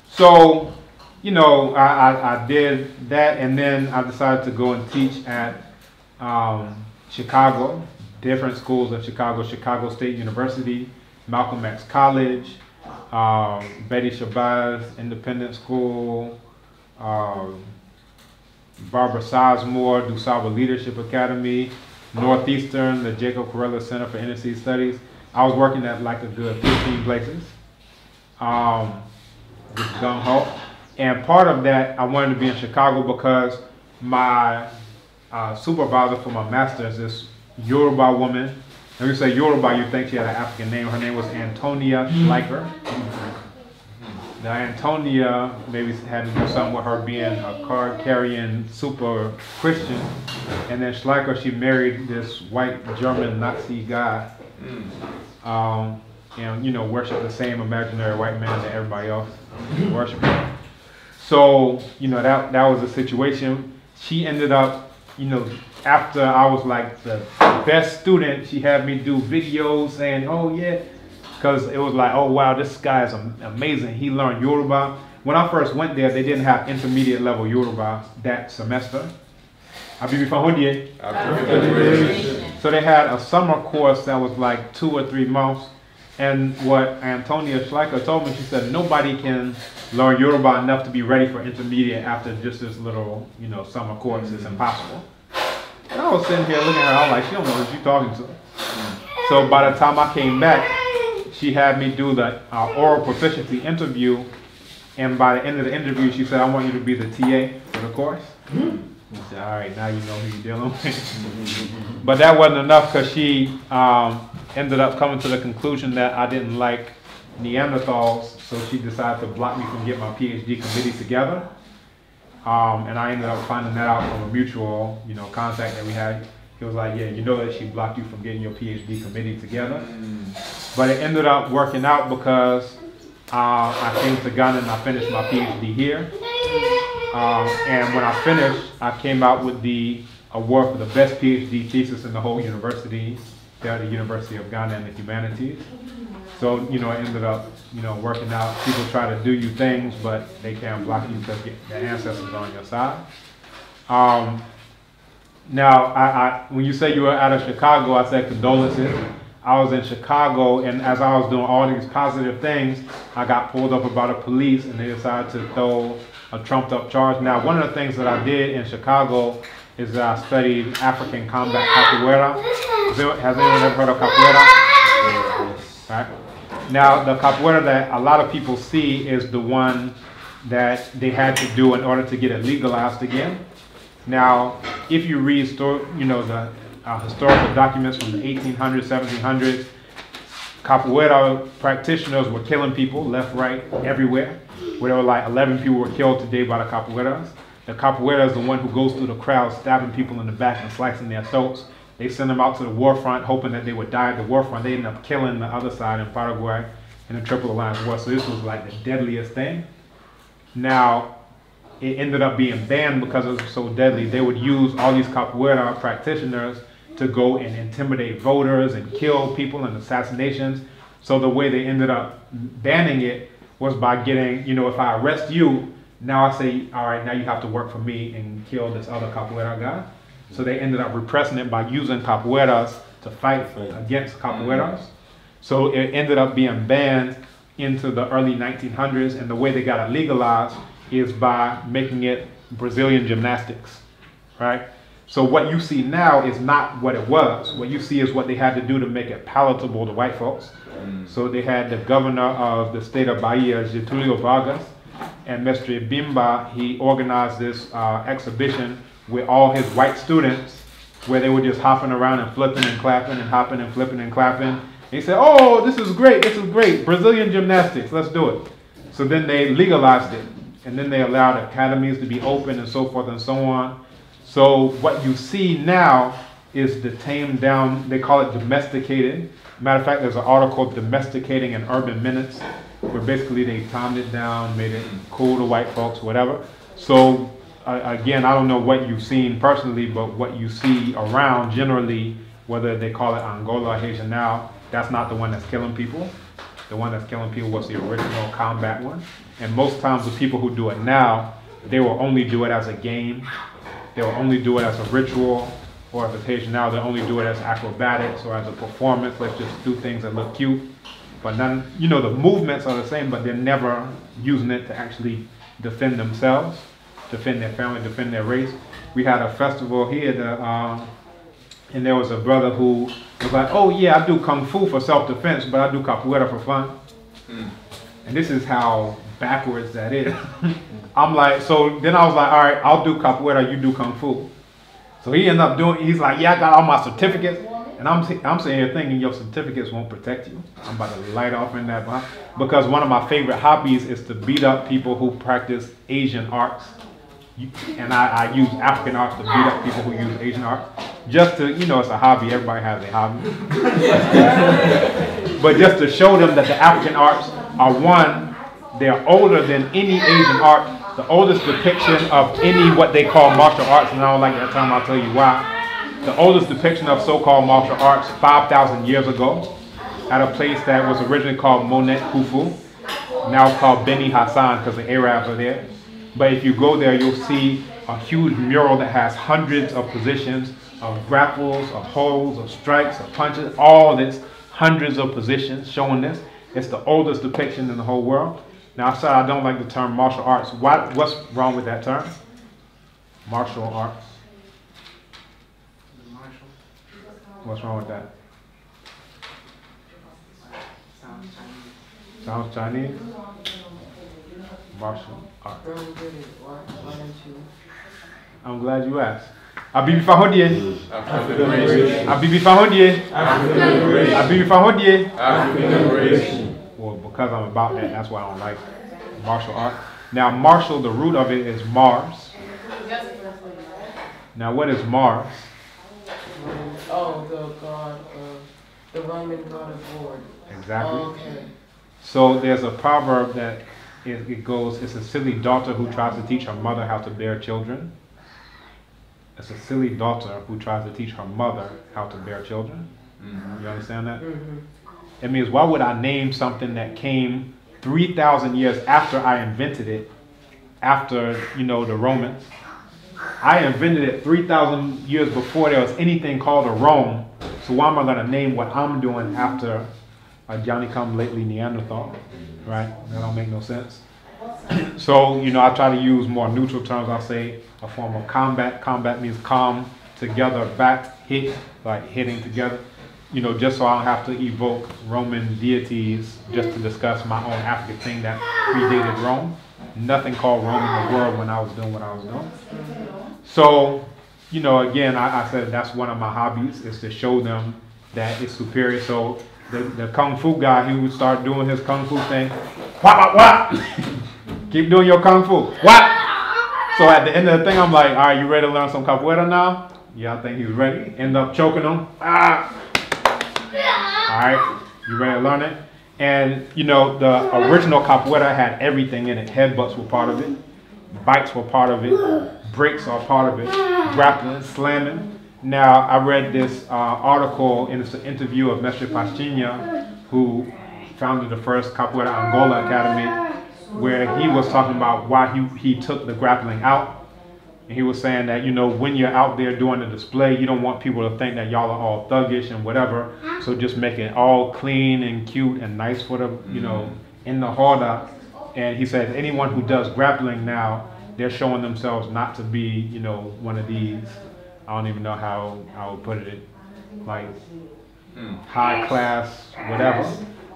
So, you know, I did that, and then I decided to go and teach at Chicago, different schools of Chicago, Chicago State University, Malcolm X College, Betty Shabazz Independent School, Barbara Sizemore, DuSable Leadership Academy, Northeastern, the Jacob Corella Center for Inner City Studies. I was working at like a good 15 places, with gung-ho. And part of that, I wanted to be in Chicago because my supervisor for my master's, this Yoruba woman. When you say Yoruba, you think she had an African name. Her name was Antonia Schleicher. Now Antonia maybe had to do something with her being a card-carrying super Christian. And then Schleicher, she married this white German Nazi guy. And, you know, worship the same imaginary white man that everybody else worshiped. So, you know, that was the situation. She ended up, you know, after I was like the best student, she had me do videos saying, oh yeah, because it was like, oh wow, this guy is amazing. He learned Yoruba. When I first went there, they didn't have intermediate level Yoruba that semester. Abibi Fahodye. African liberation. So they had a summer course that was like 2 or 3 months. And what Antonia Schleicher told me, she said, nobody can learn Yoruba enough to be ready for intermediate after just this little, you know, summer course. It's impossible. And I was sitting here looking at her, I was like, she don't know who she's talking to. So by the time I came back, she had me do the oral proficiency interview. And by the end of the interview, she said, I want you to be the TA for the course. I said, all right, now you know who you're dealing with. But that wasn't enough because she ended up coming to the conclusion that I didn't like Neanderthals, so she decided to block me from getting my PhD committee together. And I ended up finding that out from a mutual, you know, contact that we had. He was like, yeah, you know that she blocked you from getting your PhD committee together. But it ended up working out because I came to Ghana and I finished my PhD here. And when I finished, I came out with the award for the best PhD thesis in the whole university, there at the University of Ghana in the humanities. So, you know, it ended up, you know, working out. People try to do you things, but they can't block you because the ancestors are on your side. Now, when you say you were out of Chicago, I said condolences. I was in Chicago, and as I was doing all these positive things, I got pulled up by the police, and they decided to throw a trumped-up charge. Now, one of the things that I did in Chicago is that I studied African combat capoeira. Has anyone ever heard of capoeira? Right. Now, the capoeira that a lot of people see is the one that they had to do in order to get it legalized again. Now, if you read, you know, the historical documents from the 1800s, 1700s, capoeira practitioners were killing people left, right, everywhere. where there were like 11 people were killed today by the capoeiras. The capoeira is the one who goes through the crowd, stabbing people in the back and slicing their throats. They send them out to the war front, hoping that they would die at the war front. They end up killing the other side in Paraguay in the Triple Alliance War. So this was like the deadliest thing. Now, it ended up being banned because it was so deadly. They would use all these capoeira practitioners to go and intimidate voters and kill people in assassinations. So the way they ended up banning it was by getting, you know, if I arrest you, now I say, all right, now you have to work for me and kill this other capoeira guy. So they ended up repressing it by using capoeiras to fight against capoeiras. So it ended up being banned into the early 1900s, and the way they got it legalized is by making it Brazilian gymnastics, right? So what you see now is not what it was. What you see is what they had to do to make it palatable to white folks. So they had the governor of the state of Bahia, Getulio Vargas, and Mr. Bimba. He organized this exhibition with all his white students, where they were just hopping around and flipping and clapping and hopping and flipping and clapping. He said, oh, this is great, Brazilian gymnastics, let's do it. So then they legalized it, and then they allowed academies to be open and so forth and so on. So what you see now is the tamed down, they call it domesticated. Matter of fact, there's an article called Domesticating an Urban Menace, where basically they timed it down, made it cool to white folks, whatever. So again, I don't know what you've seen personally, but what you see around generally, whether they call it Angola or Haitian now, that's not the one that's killing people. The one that's killing people was the original combat one. And most times the people who do it now, they will only do it as a game. They will only do it as a ritual. Or if it's Haitian now, they'll only do it as acrobatics or as a performance. Let's just do things that look cute. But none, you know, the movements are the same, but they're never using it to actually defend themselves, defend their family, defend their race. We had a festival here, and there was a brother who was like, oh yeah, I do Kung Fu for self-defense, but I do capoeira for fun. And this is how backwards that is. I'm like, so then I was like, all right, I'll do capoeira, you do Kung Fu. So he ended up doing, he's like, yeah, I got all my certificates. And I'm sitting here thinking your certificates won't protect you. I'm about to light off in that one. Because one of my favorite hobbies is to beat up people who practice Asian arts. And I use African arts to beat up people who use Asian arts. Just to, you know, it's a hobby. Everybody has a hobby. But just to show them that the African arts are one, they're older than any Asian art. The oldest depiction of any what they call martial arts, and I don't like that term, I'll tell you why. The oldest depiction of so-called martial arts 5,000 years ago at a place that was originally called Monet Khufu, now called Beni Hassan because the Arabs are there. But if you go there, you'll see a huge mural that has hundreds of positions, of grapples, of holds, of strikes, of punches, all this, hundreds of positions showing this. It's the oldest depiction in the whole world. Now, I said I don't like the term martial arts. What's wrong with that term? Martial arts. What's wrong with that? Sounds Chinese. Martial arts. I'm glad you asked. Abibi Fahondie. Abibi Fahondie. Abibi Fahondie. African liberation. Well, because I'm about that, that's why I don't like martial art. Now, martial, the root of it is Mars. Now, what is Mars? Oh, the god, the Roman god of war. Exactly. Oh, okay. So there's a proverb that it goes, it's a silly daughter who tries to teach her mother how to bear children. It's a silly daughter who tries to teach her mother how to bear children. You understand that? It means, why would I name something that came 3,000 years after I invented it, after, you know, the Romans? I invented it 3,000 years before there was anything called a Rome. So why am I going to name what I'm doing after a Johnny-come-lately Neanderthal? Right? That don't make no sense. So, you know, I try to use more neutral terms. I'll say a form of combat. Combat means calm, together, back, hit, like hitting together. You know, just so I don't have to evoke Roman deities just to discuss my own African thing that predated Rome. Nothing called Rome in the world when I was doing what I was doing. So, you know, again, I said that's one of my hobbies, is to show them that it's superior. So the Kung Fu guy, he would start doing his Kung Fu thing. Wah, wah, wah. Keep doing your kung fu. What? So at the end of the thing, I'm like, all right, you ready to learn some capoeira now? Yeah, I think he's ready. End up choking him. Ah. All right, you ready to learn it? And you know, the original capoeira had everything in it. Headbutts were part of it. Bites were part of it. Breaks are part of it. Grappling, slamming. Now, I read this article, and it's an interview of Mestre Pastinha, who founded the first Capoeira Angola Academy, where he was talking about why he took the grappling out. And he was saying that, you know, when you're out there doing the display, you don't want people to think that y'all are all thuggish and whatever. So just make it all clean and cute and nice for the, you know, in the harder. And he said anyone who does grappling now, they're showing themselves not to be, you know, one of these, I don't even know how I would put it, like high class, whatever.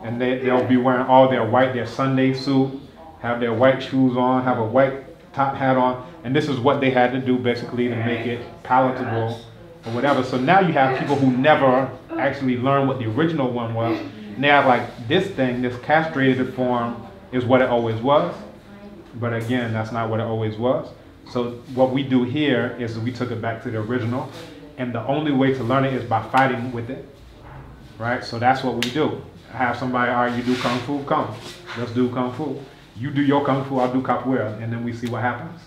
And they'll be wearing all their white, their Sunday suit, have their white shoes on, have a white top hat on, and this is what they had to do basically to make it palatable or whatever. So now you have people who never actually learned what the original one was. And they have like this thing, this castrated form is what it always was. But again, that's not what it always was. So what we do here is we took it back to the original, and the only way to learn it is by fighting with it, right? So that's what we do. Have somebody, all right, you do kung fu, come, let's do kung fu. You do your kung fu, I'll do capoeira, and then we see what happens.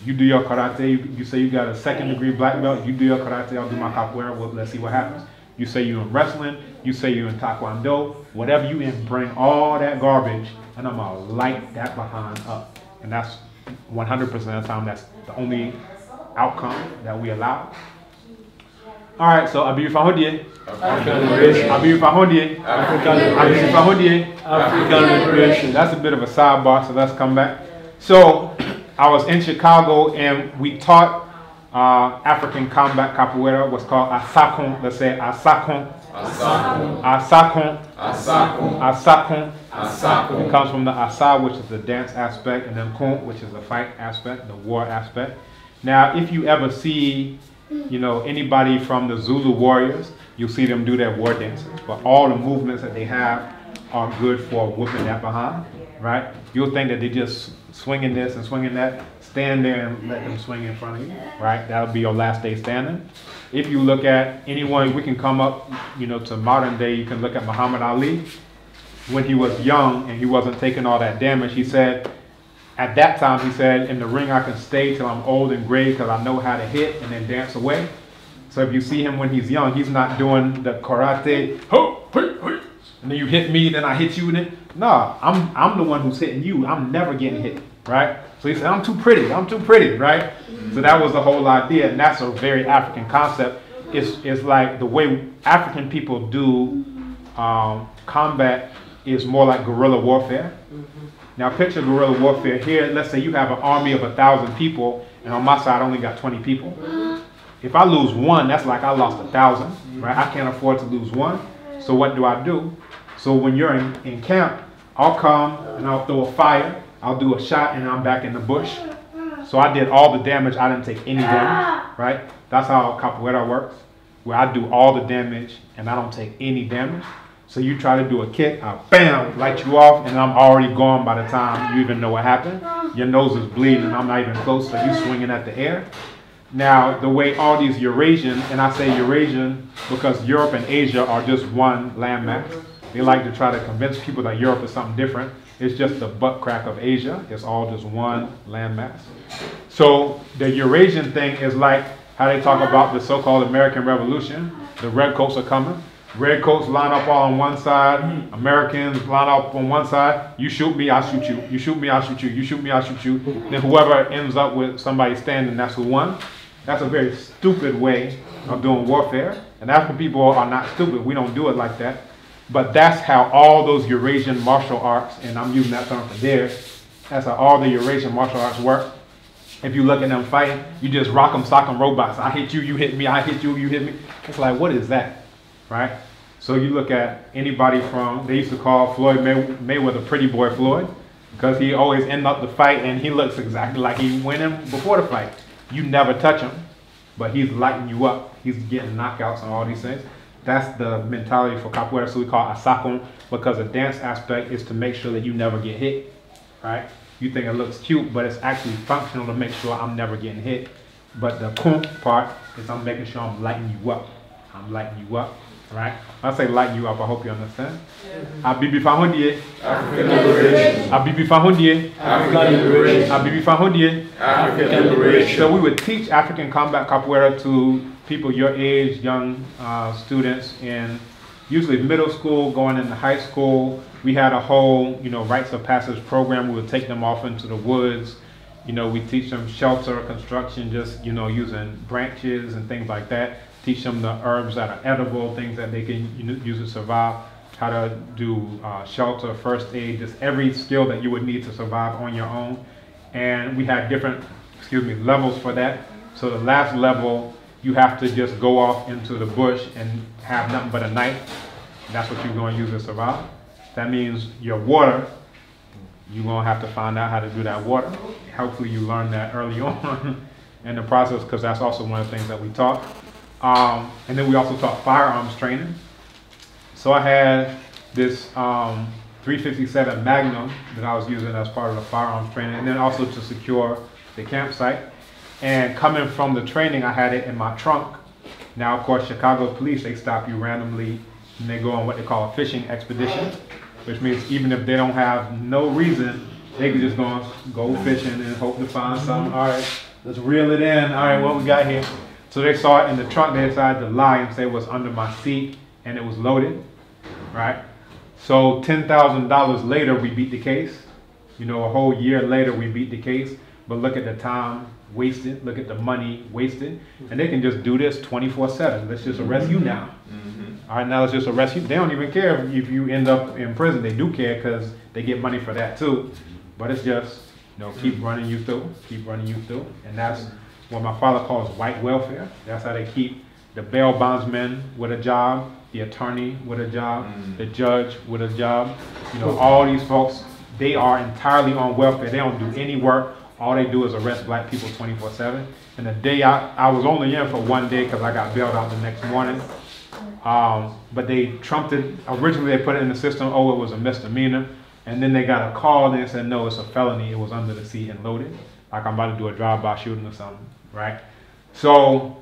You do your karate, you say you got a 2nd degree black belt, you do your karate, I'll do my capoeira, well, let's see what happens. You say you're in wrestling, you say you're in taekwondo, whatever you in, bring all that garbage, and I'm gonna light that behind up. And that's 100% of the time, that's the only outcome that we allow. All right, so Abiyu Fahodie. Abiyu Fahodie. Abiyu Fahodie. African liberation. That's a bit of a sidebar, so let's come back. So I was in Chicago and we taught African combat capoeira, what's called asakon. Let's say asakon. Asakon. Asakon. Asakon. Asakon. Asakon. It comes from the asa, which is the dance aspect, and then kon, which is the fight aspect, the war aspect. Now, if you ever see, you know, anybody from the Zulu warriors, you'll see them do their war dances. But all the movements that they have are good for whooping that behind, right? You'll think that they just swinging this and swinging that. Stand there and let them swing in front of you, right? That'll be your last day standing. If you look at anyone, we can come up, you know, to modern day, you can look at Muhammad Ali. When he was young and he wasn't taking all that damage, he said, at that time, he said, in the ring I can stay till I'm old and gray because I know how to hit and then dance away. So if you see him when he's young, he's not doing the karate, and then you hit me, then I hit you. No, I'm the one who's hitting you. I'm never getting hit, right? So he said, I'm too pretty, right? So that was the whole idea, and that's a very African concept. It's like the way African people do combat is more like guerrilla warfare. Now picture guerrilla warfare here. Let's say you have an army of 1,000 people, and on my side I only got 20 people. If I lose one, that's like I lost 1,000, right? I can't afford to lose one. So what do? So when you're in camp, I'll come and I'll throw a fire, I'll do a shot, and I'm back in the bush. So I did all the damage, I didn't take any damage, right? That's how capoeira works, where I do all the damage and I don't take any damage. So you try to do a kick, I bam, light you off, and I'm already gone by the time you even know what happened. Your nose is bleeding and I'm not even close, so you swinging at the air. Now, the way all these Eurasian, and I say Eurasian because Europe and Asia are just one landmass. They like to try to convince people that Europe is something different. It's just the butt crack of Asia. It's all just one landmass. So the Eurasian thing is like how they talk about the so-called American Revolution. The redcoats are coming. Redcoats line up all on one side. Americans line up on one side. You shoot me, I shoot you. You shoot me, I shoot you. You shoot me, I shoot you. Then whoever ends up with somebody standing, that's who won. That's a very stupid way of doing warfare. And African people are not stupid. We don't do it like that. But that's how all those Eurasian martial arts, and I'm using that term for theirs, that's how all the Eurasian martial arts work. If you look at them fighting, you just rock them, sock them robots. I hit you, you hit me. I hit you, you hit me. It's like, what is that? Right? So you look at anybody from, they used to call Floyd Mayweather Pretty Boy Floyd, because he always end up the fight and he looks exactly like he went in before the fight. You never touch him, but he's lighting you up. He's getting knockouts and all these things. That's the mentality for capoeira, so we call asakon, because the dance aspect is to make sure that you never get hit, right? you think it looks cute, but it's actually functional to make sure I'm never getting hit. But the kump part is I'm making sure I'm lighting you up. I'm lighting you up, right? When I say lighten you up, I hope you understand. Abibi Fahondie. African liberation. Abibi Fahondie. African liberation. Abibi Fahondie. African liberation. So we would teach African combat capoeira to people your age, young students in usually middle school, going into high school. We had a whole, rites of passage program. We would take them off into the woods. We teach them shelter construction, just, using branches and things like that. Teach them the herbs that are edible, things that they can use to survive. How to do shelter, first aid, just every skill that you would need to survive on your own. And we had different, levels for that. So the last level, you have to just go off into the bush and have nothing but a knife. That's what you're going to use to survive. That means your water, you're going to have to find out how to do that water. Hopefully you learn that early on in the process, because that's also one of the things that we taught. And then we also taught firearms training. So I had this 357 Magnum that I was using as part of the firearms training, and then also to secure the campsite. And coming from the training, I had it in my trunk. Now, of course, Chicago police, they stop you randomly and they go on what they call a fishing expedition, which means even if they don't have no reason, they can just go fishing and hope to find something. All right, let's reel it in. All right, what we got here? So they saw it in the trunk. They decided to lie and say it was under my seat and it was loaded, right? So $10,000 later, we beat the case. A whole year later, we beat the case. But look at the time wasted. Look at the money wasted. And they can just do this 24/7. Let's just arrest you now. All right, now let's just arrest you. They don't even care if you end up in prison. They do care because they get money for that too. But it's just, keep running you through, keep running you through. And that's what my father calls white welfare. That's how they keep the bail bondsman with a job, the attorney with a job, the judge with a job. All these folks, they are entirely on welfare. They don't do any work. All they do is arrest black people 24/7. And the day I was only in for one day because I got bailed out the next morning. But they trumped it. Originally, they put it in the system, it was a misdemeanor. And then they got a call and they said, no, it's a felony. It was under the seat and loaded. Like I'm about to do a drive-by shooting or something, right? So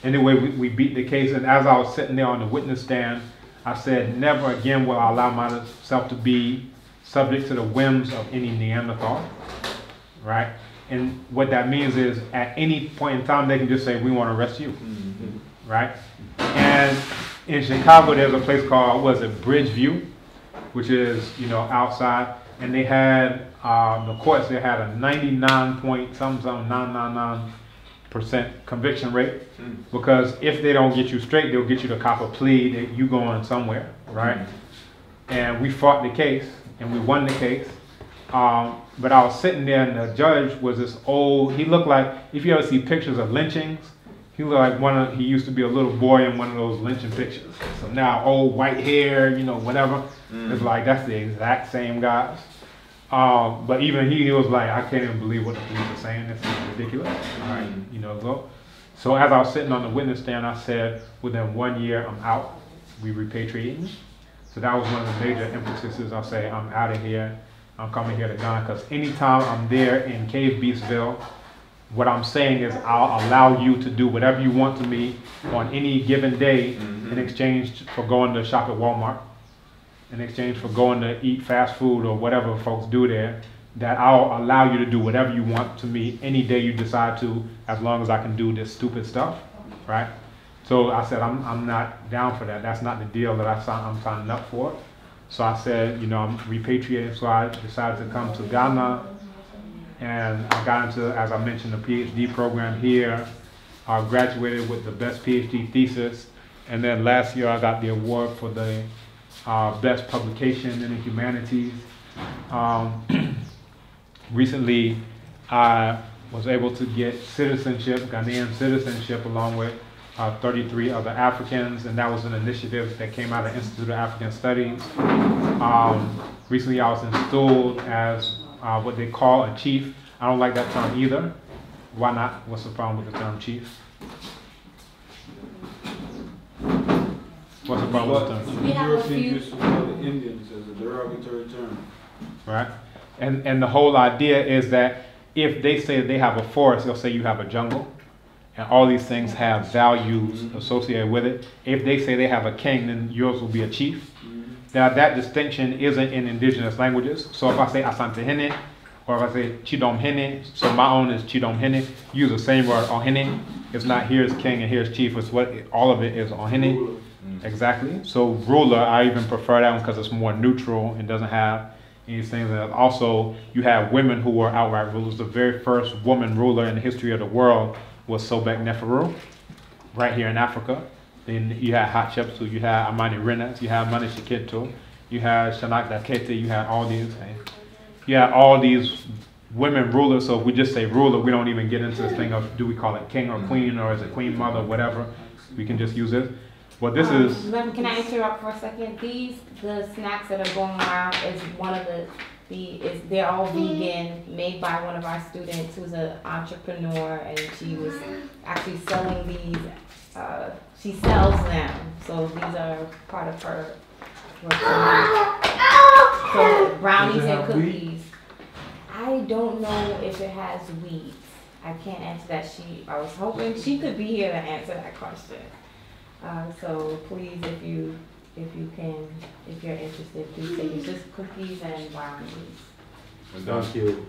anyway, we beat the case. And as I was sitting there on the witness stand, I said, never again will I allow myself to be subject to the whims of any Neanderthal, right? And what that means is at any point in time, they can just say, we want to arrest you, right? And in Chicago, there's a place called, Bridgeview, which is, outside. And they had, the courts, they had a 99% conviction rate. Because if they don't get you straight, they'll get you to cop a plea that you going somewhere, right? And we fought the case, and we won the case. But I was sitting there, and the judge was this old, he looked like, if you ever see pictures of lynchings, he looked like he used to be a little boy in one of those lynching pictures. So now old white hair, whatever. It's like, that's the exact same guys. But even he was like, I can't even believe what the police are saying. This is ridiculous. All right, So as I was sitting on the witness stand, I said, within 1 year, I'm out. We repatriate me. So that was one of the major emphases. I say, I'm out of here. I'm coming here to Ghana, because anytime I'm there in Cave Beachville, what I'm saying is I'll allow you to do whatever you want to me on any given day in exchange for going to shop at Walmart, in exchange for going to eat fast food or whatever folks do there, that I'll allow you to do whatever you want to me any day you decide to, as long as I can do this stupid stuff, right? So I said, I'm not down for that. That's not the deal that I'm signing up for. So I said, I'm repatriating. So I decided to come to Ghana, and I got into, as I mentioned, the PhD program here. I graduated with the best PhD thesis, and then last year I got the award for the best publication in the humanities. Recently, I was able to get citizenship, Ghanaian citizenship, along with 33 other Africans, and that was an initiative that came out of the Institute of African Studies. Recently, I was installed as what they call a chief. I don't like that term either. Why not? What's the problem with the term chief? What's the problem with the term chief? We have a few. Used to call the Indians as a derogatory term. Right. And the whole idea is that if they say they have a forest, they'll say you have a jungle. And all these things have values associated with it. If they say they have a king, then yours will be a chief. Now that distinction isn't in indigenous languages. So if I say Asante Hene, or if I say Chidom Hene, so my own is Chidom Hene, use the same word Ohene. It's not here's king and here's chief, it's what all of it is Ohene. Exactly. So ruler, I even prefer that one because it's more neutral and doesn't have these things. And also, you have women who were outright rulers. The very first woman ruler in the history of the world was Sobek Neferu, right here in Africa. Then you had Hatshepsut, you had Amani Renas, you had Mani Shekito, you had Shanak Dakete, you had all these things. You had all these women rulers. So if we just say ruler, we don't even get into this thing of do we call it king or queen, or is it queen mother, whatever. We can just use it. But this is... Can I interrupt for a second? The snacks that are going around is one of they're all vegan, made by one of our students who's an entrepreneur, and she was actually selling these, she sells them. So these are part of her so brownies and cookies. I don't know if it has wheat. I can't answer that. I was hoping she could be here to answer that question. So please, if you're interested, please say it's just cookies and brownies. Thank you.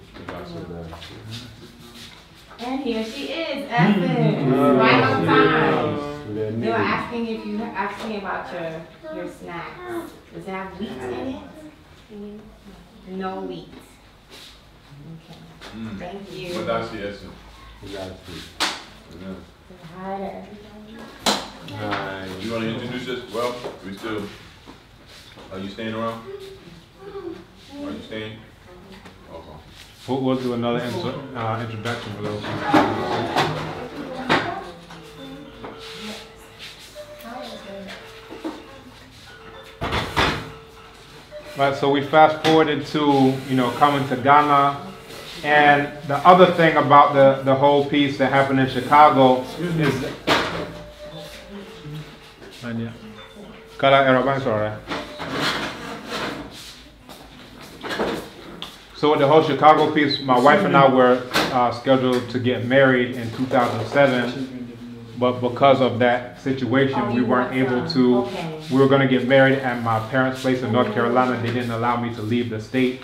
And here she is, Evan, right on time. They were asking if you asking about your snacks. Does it have wheat in it? No wheat. Okay. Thank you. But that's the essence. Hi there. Hi. You want to introduce us? Well, we still. Are you staying around? Are you staying? Okay. We'll do another introduction for those. Right, so we fast forwarded to, coming to Ghana. And the other thing about the whole piece that happened in Chicago is... So with the whole Chicago piece, my wife and I were scheduled to get married in 2007. But because of that situation, we weren't able to. We were going to get married at my parents' place in North Carolina. They didn't allow me to leave the state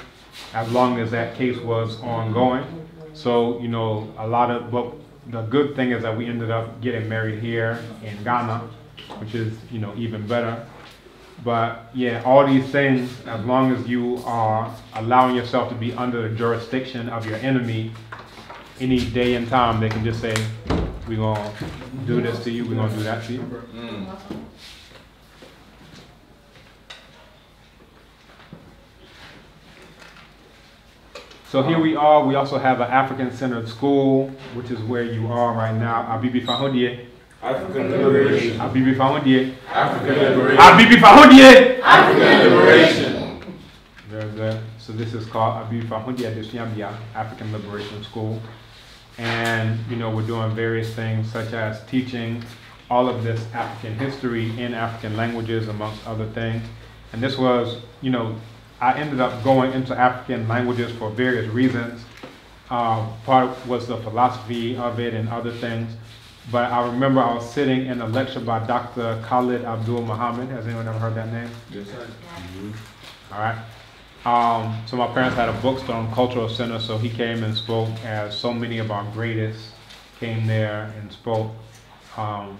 as long as that case was ongoing. So, but the good thing is that we ended up getting married here in Ghana, which is, even better. But yeah, all these things, as long as you are allowing yourself to be under the jurisdiction of your enemy, any day and time, they can just say, we're going to do this to you, we're going to do that to you. So here we are. We also have an African-centered school, which is where you are right now. Abibi Fahondie. African liberation. Abibi Fahondie. African liberation. Abibi Fahondie. African liberation. Very good. So this is called Abibi Fahondie Adesiambia African Liberation School. And, we're doing various things such as teaching all of this African history in African languages, amongst other things. And this was, I ended up going into African languages for various reasons. Part was the philosophy of it and other things. But I remember I was sitting in a lecture by Dr. Khalid Abdul Muhammad. Has anyone ever heard that name? Yes, sir. All right. So my parents had a bookstore and cultural center, so he came and spoke as so many of our greatest came there and spoke. And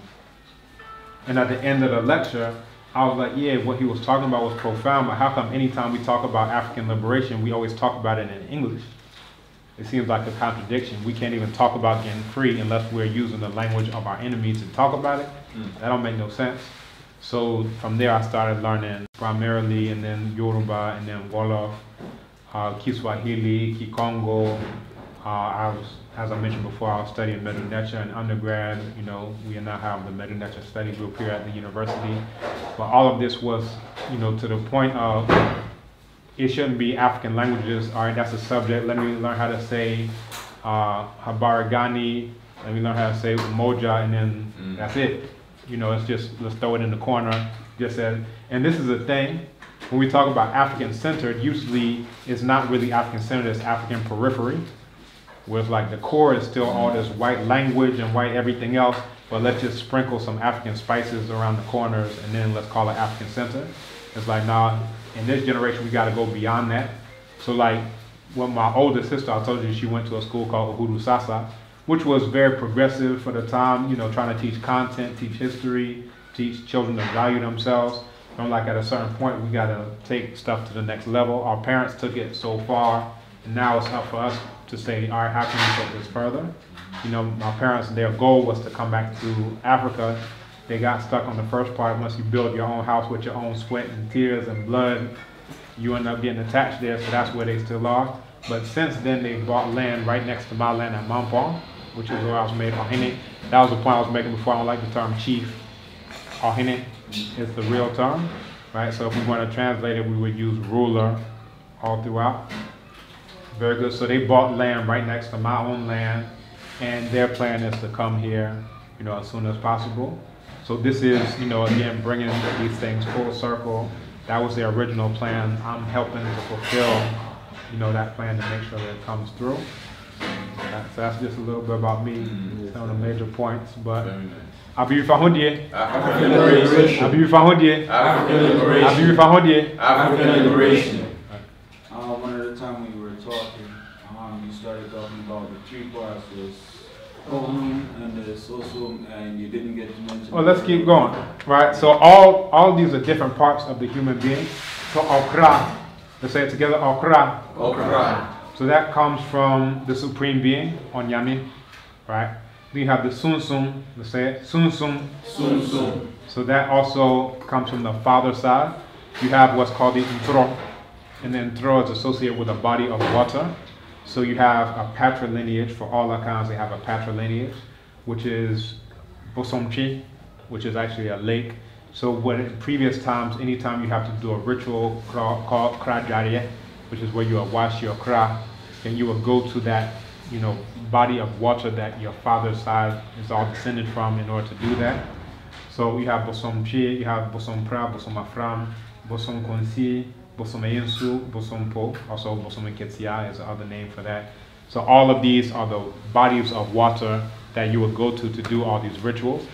at the end of the lecture, I was like, yeah, what he was talking about was profound, but how come anytime we talk about African liberation, we always talk about it in English? It seems like a contradiction. We can't even talk about getting free unless we're using the language of our enemies to talk about it. That don't make no sense. So from there I started learning primarily, and then Yoruba, and then Wolof, Kiswahili, Kikongo. As I mentioned before, I was studying Medu Neter in undergrad. We now have the Medu Neter study group here at the university. But all of this was, to the point of it shouldn't be African languages. All right, that's a subject. Let me learn how to say Habarigani. Let me learn how to say Umoja, and then that's it. It's just, let's throw it in the corner. Just as, and this is a thing. when we talk about African-centered, usually it's not really African-centered, it's African periphery, with like the core is still all this white language and white everything else, but let's just sprinkle some African spices around the corners and then let's call it African-centered. It's like, nah, in this generation we gotta go beyond that. So like, when my older sister, I told you she went to a school called Uhuru Sasa, which was very progressive for the time, you know, trying to teach content, teach history, teach children to value themselves. I'm like, at a certain point, we gotta take stuff to the next level. Our parents took it so far, and now it's up for us to say, all right, how can we take this further? You know, my parents, their goal was to come back to Africa. They got stuck on the first part. Once you build your own house with your own sweat and tears and blood, you end up getting attached there, so that's where they still are. But since then, they bought land right next to my land at Mampong, which is where I was made Ohene. That was the point I was making before. I don't like the term chief. Ohene is the real term, right? So if we want to translate it, we would use ruler all throughout. Very good. So they bought land right next to my own land, and their plan is to come here, you know, as soon as possible. So this is, you know, again, bringing these things full circle. That was their original plan. I'm helping to fulfill, you know, that plan to make sure that it comes through. So that's just a little bit about me, some of the major points. But Abiyu Fahundie, African liberation. Abiyu Fahundie, African liberation. Abiyu Fahundie. African liberation. One of the time we were talking, you started talking about the three parts was home and the social, and you didn't get to mention. Well, let's keep going, right? So all these are different parts of the human being. So Okra, let's say it together, Okra. Okra. So that comes from the Supreme Being, Onyame, right? Then you have the Sunsum, let's say it, Sunsum. Sunsum. So that also comes from the father side. You have what's called the Ntro, and the Ntro is associated with a body of water. So you have a patrilineage. For all accounts, they have a patrilineage, which is Bosomchi, which is actually a lake. So when in previous times, anytime you have to do a ritual called Krajarye, which is where you will wash your kra, and you will go to that, you know, body of water that your father's side is all descended from in order to do that. So you have Bosom Chi, you have Bosom Pra, Bosom Afram, Bosom Konsi, Bosom Eyensu, Bosom Po, also Bosom Ketsia is the other name for that. So all of these are the bodies of water that you would go to do all these rituals.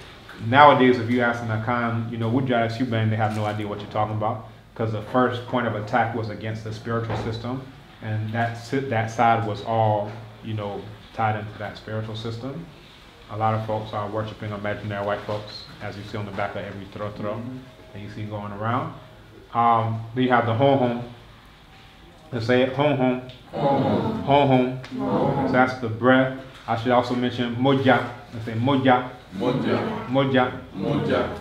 Nowadays, if you ask an Akan, you know, Wujara Suban, they have no idea what you're talking about, because the first point of attack was against the spiritual system, and that side was all, you know, tied into that spiritual system. A lot of folks are worshiping imaginary white folks, as you see on the back of every throw that you see going around. Then you have the home. Let's say it, home. Home. So that's the breath. I should also mention moja. Let's say moja. Moja.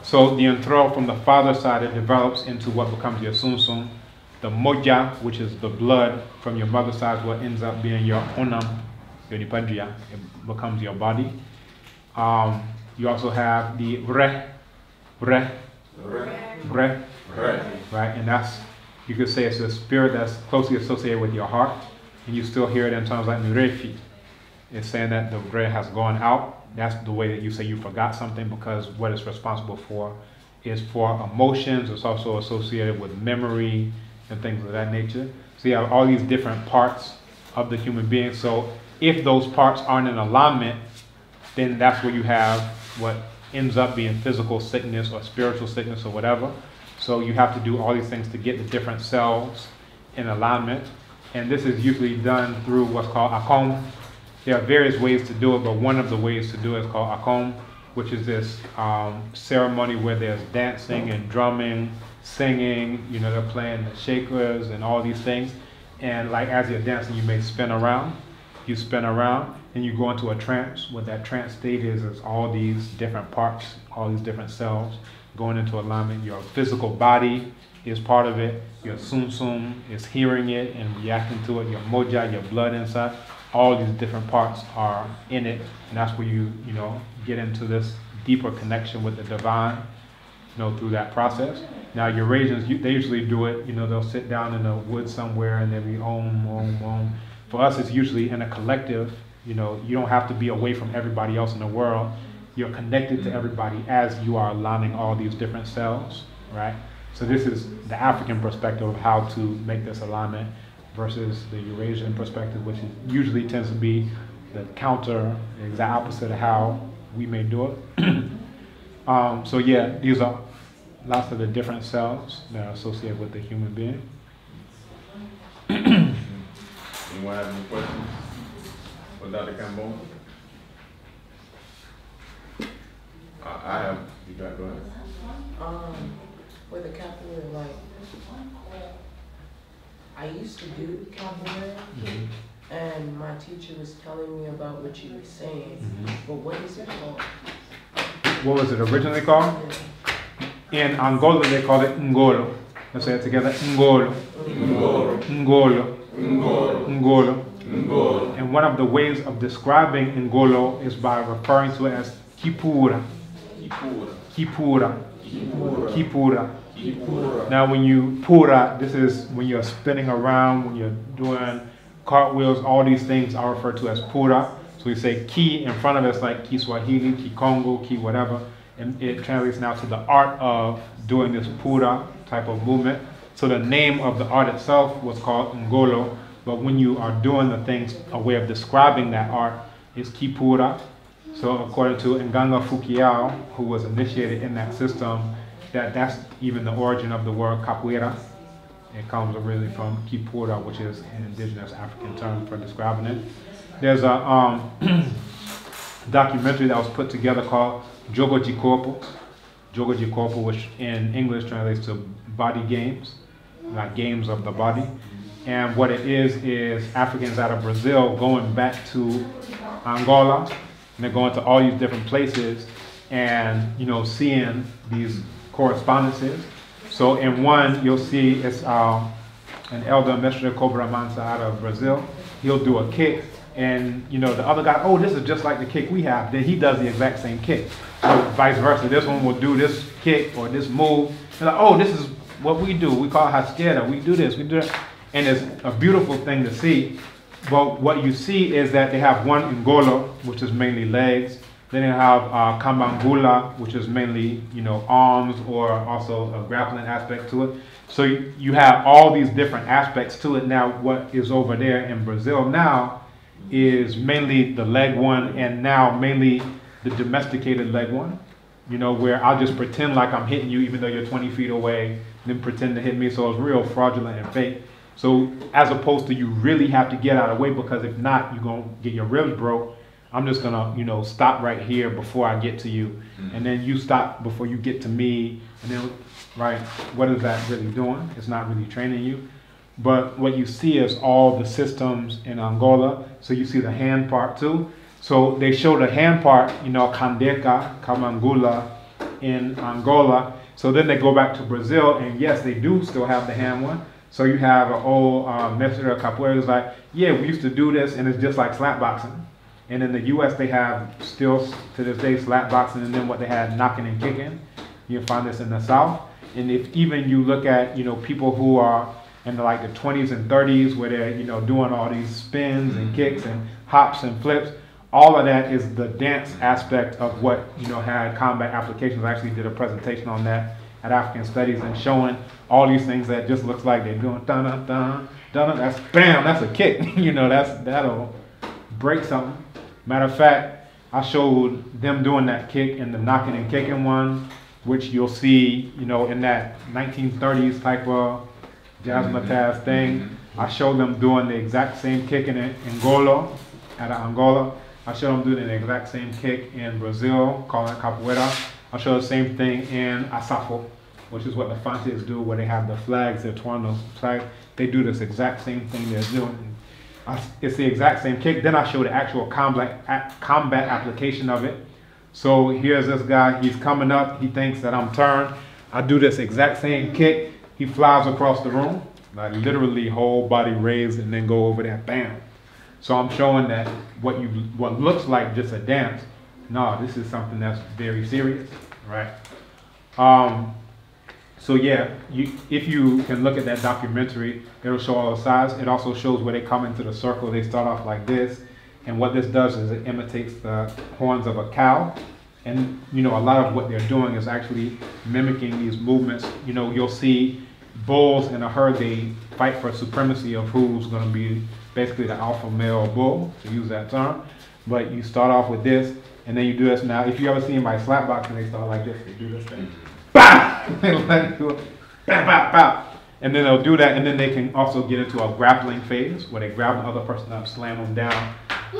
So the enthrall from the father side, it develops into what becomes your sunsum. The moja, which is the blood from your mother's side, is what ends up being your onam, your nipadria. It becomes your body. You also have the re, right? And that's, you could say it's a spirit that's closely associated with your heart, and you still hear it in terms like nurefi. It's saying that the bre has gone out. That's the way that you say you forgot something, because what it's responsible for is for emotions. It's also associated with memory and things of that nature. So you have all these different parts of the human being. So if those parts aren't in alignment, then that's where you have what ends up being physical sickness or spiritual sickness or whatever. So you have to do all these things to get the different cells in alignment. And this is usually done through what's called akom. There are various ways to do it, but one of the ways to do it is called akom, which is this ceremony where there's dancing and drumming, singing, you know, they're playing the shakers and all these things. And like as you're dancing, you may spin around. You spin around and you go into a trance. What that trance state is all these different parts, all these different cells going into alignment. Your physical body is part of it. Your sum is hearing it and reacting to it. Your moja, your blood inside. All these different parts are in it, and that's where you get into this deeper connection with the divine, through that process. Now Eurasians, they usually do it, they'll sit down in the woods somewhere and they'll be om, om, om. For us, it's usually in a collective. You don't have to be away from everybody else in the world. You're connected to everybody as you are aligning all these different cells, right? So this is the African perspective of how to make this alignment versus the Eurasian perspective, which usually tends to be the counter, the exact opposite of how we may do it. So yeah, these are lots of the different cells that are associated with the human being. Anyone have any questions for Dr. Kambon? I have. You got go ahead. With the capoeira, like, I used to do capoeira, and my teacher was telling me about what you were saying, but what is it called? What was it originally called? In Angola, they call it ngolo. Let's say it together. Ngolo. Ngolo. Ngolo. Ngolo. Ngolo. Ngolo. And one of the ways of describing ngolo is by referring to it as kipura. Kipura. Kipura. Kipura. Kipura. Kipura. Now when you pura, this is when you're spinning around, when you're doing cartwheels, all these things are referred to as pura. So we say ki in front of it, it's like ki Swahili, ki Congo, ki whatever. And it translates now to the art of doing this pura type of movement. So the name of the art itself was called ngolo, but when you are doing the things, a way of describing that art is ki pura. So according to Nganga Fukiao, who was initiated in that system, that's even the origin of the word capoeira. It comes originally from kipura, which is an indigenous African term for describing it. There's a documentary that was put together called Jogo de Corpo. Jogo de Corpo, which in English translates to body games, like games of the body. And what it is Africans out of Brazil going back to Angola, and they're going to all these different places and, you know, seeing these correspondences. So in one, you'll see it's an elder, Mestre Cobra Mansa out of Brazil. He'll do a kick, and you know the other guy, oh, this is just like the kick we have. Then he does the exact same kick. So vice versa, this one will do this kick or this move. They're like, oh, this is what we do. We call it hasquera. We do this, we do that. And it's a beautiful thing to see. But what you see is that they have one ngolo, which is mainly legs. Then they have kambangula, which is mainly, you know, arms or also a grappling aspect to it. So you have all these different aspects to it. Now, what is over there in Brazil now is mainly the leg one, and now mainly the domesticated leg one. You know, where I'll just pretend like I'm hitting you even though you're 20 feet away, then pretend to hit me. So it's real fraudulent and fake. So as opposed to you really have to get out of the way, because if not, you're going to get your ribs broke. I'm just going to, you know, stop right here before I get to you. And then you stop before you get to me. And then, right, what is that really doing? It's not really training you. But what you see is all the systems in Angola. So you see the hand part too. So they show the hand part, you know, Kandeka, Kamangula in Angola. So then they go back to Brazil, and yes, they do still have the hand one. So you have an old Mestre Capoeira who's like, yeah, we used to do this, and it's just like slap boxing. And in the U.S., they have still to this day slap boxing, and then what they had knocking and kicking. You'll find this in the South. And if even you look at, you know, people who are in the 20s and 30s, where they're, you know, doing all these spins and kicks and hops and flips, all of that is the dance aspect of what, you know, had combat applications. I actually did a presentation on that at African Studies and showing all these things that just looks like they're doing dun dun dun dun. That's bam, that's a kick. You know, that'll break something. Matter of fact, I showed them doing that kick in the knocking and kicking one, which you'll see, you know, in that 1930s type of jazzmatazz thing. I showed them doing the exact same kick in Angola, out of Angola. I showed them doing the exact same kick in Brazil, calling it capoeira. I showed the same thing in Asafo, which is what the Fantes do, where they have the flags, they're twirling those flags. They do this exact same thing they're doing. It's the exact same kick. Then I show the actual combat application of it. So here's this guy, he's coming up, he thinks that I'm turned. I do this exact same kick, he flies across the room, like literally whole body raised, and then go over there, bam. So I'm showing that what looks like just a dance, no, this is something that's very serious, right? So yeah, if you can look at that documentary, it'll show all the sides. It also shows where they come into the circle. They start off like this, and what this does is it imitates the horns of a cow, And, you know, a lot of what they're doing is actually mimicking these movements. You know, you'll see bulls in a herd, they fight for supremacy of who's going to be basically the alpha male bull, to use that term. But you start off with this, and then you do this. Now, if you ever see anybody slap boxing, they start like this. They do this thing. Bah! They let it do it. Bam, bam, bam. And then they'll do that, and then they can also get into a grappling phase where they grab the other person up, slam them down.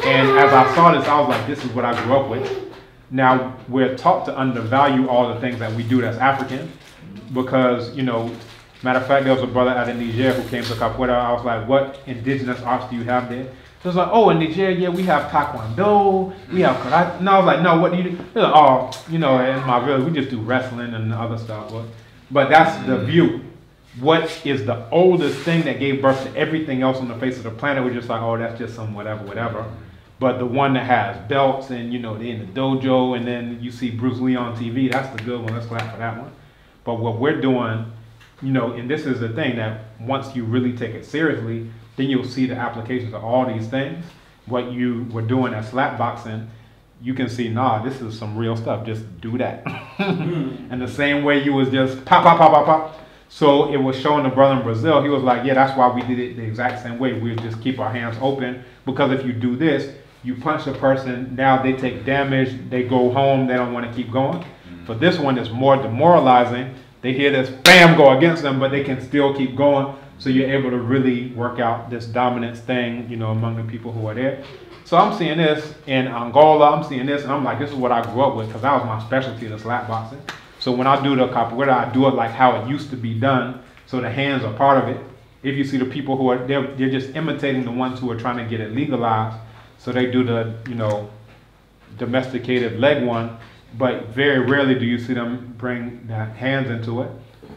And as I saw this, I was like, this is what I grew up with. Now, we're taught to undervalue all the things that we do that's African because, you know, matter of fact, there was a brother out in Niger who came to Capoeira. I was like, what indigenous arts do you have there? So it's like, oh, in Niger, yeah, we have Taekwondo, we have Karate. And I was like, no, what do you do? They're like, oh, you know, in my village, we just do wrestling and other stuff. But that's the view. What is the oldest thing that gave birth to everything else on the face of the planet? We're just like, oh, that's just some whatever, whatever. But the one that has belts and, you know, they're in the dojo and then you see Bruce Lee on TV, that's the good one. Let's clap for that one. But what we're doing, you know, and this is the thing that once you really take it seriously, then you'll see the applications of all these things. What you were doing at slap boxing, you can see, nah, this is some real stuff. Just do that. And the same way you was just pop, pop, pop, pop, pop. So it was showing the brother in Brazil. He was like, yeah, that's why we did it the exact same way. We'll just keep our hands open because if you do this, you punch a person, now they take damage, they go home, they don't want to keep going. For this one, it's more demoralizing. They hear this, bam, go against them, but they can still keep going. So you're able to really work out this dominance thing, you know, among the people who are there. So I'm seeing this in Angola, I'm seeing this, and I'm like, this is what I grew up with, because that was my specialty, the slap boxing. So when I do the capoeira, I do it like how it used to be done, so the hands are part of it. If you see the people who are, they're just imitating the ones who are trying to get it legalized. So they do the, you know, domesticated leg one, but very rarely do you see them bring the hands into it.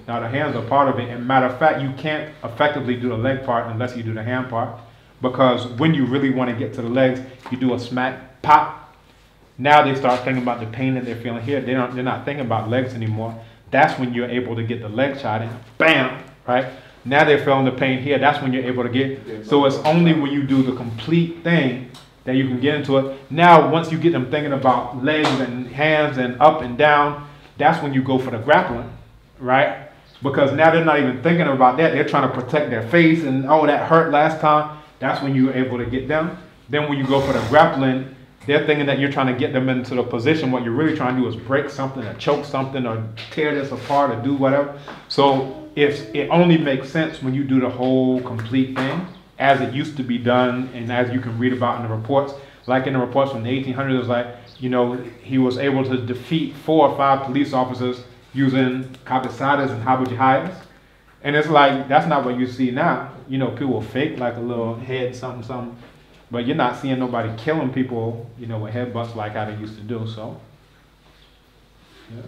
Now the hands are part of it, and matter of fact, you can't effectively do the leg part unless you do the hand part, because when you really want to get to the legs, you do a smack, pop. Now they start thinking about the pain that they're feeling here. They're not thinking about legs anymore. That's when you're able to get the leg shot in, bam, right? Now they're feeling the pain here. That's when you're able to get. So it's only when you do the complete thing that you can get into it. Now, once you get them thinking about legs and hands and up and down, that's when you go for the grappling, right? Because now they're not even thinking about that. They're trying to protect their face and, oh, that hurt last time. That's when you're able to get them. Then when you go for the grappling, they're thinking that you're trying to get them into the position. What you're really trying to do is break something or choke something or tear this apart or do whatever. So it only makes sense when you do the whole complete thing, as it used to be done, and as you can read about in the reports. Like in the reports from the 1800s, it was like, you know, he was able to defeat 4 or 5 police officers using cabeçadas and habujihayas. And it's like, that's not what you see now. You know, people fake like a little head, something, something. But you're not seeing nobody killing people, you know, with headbutts like how they used to do, so. Yeah.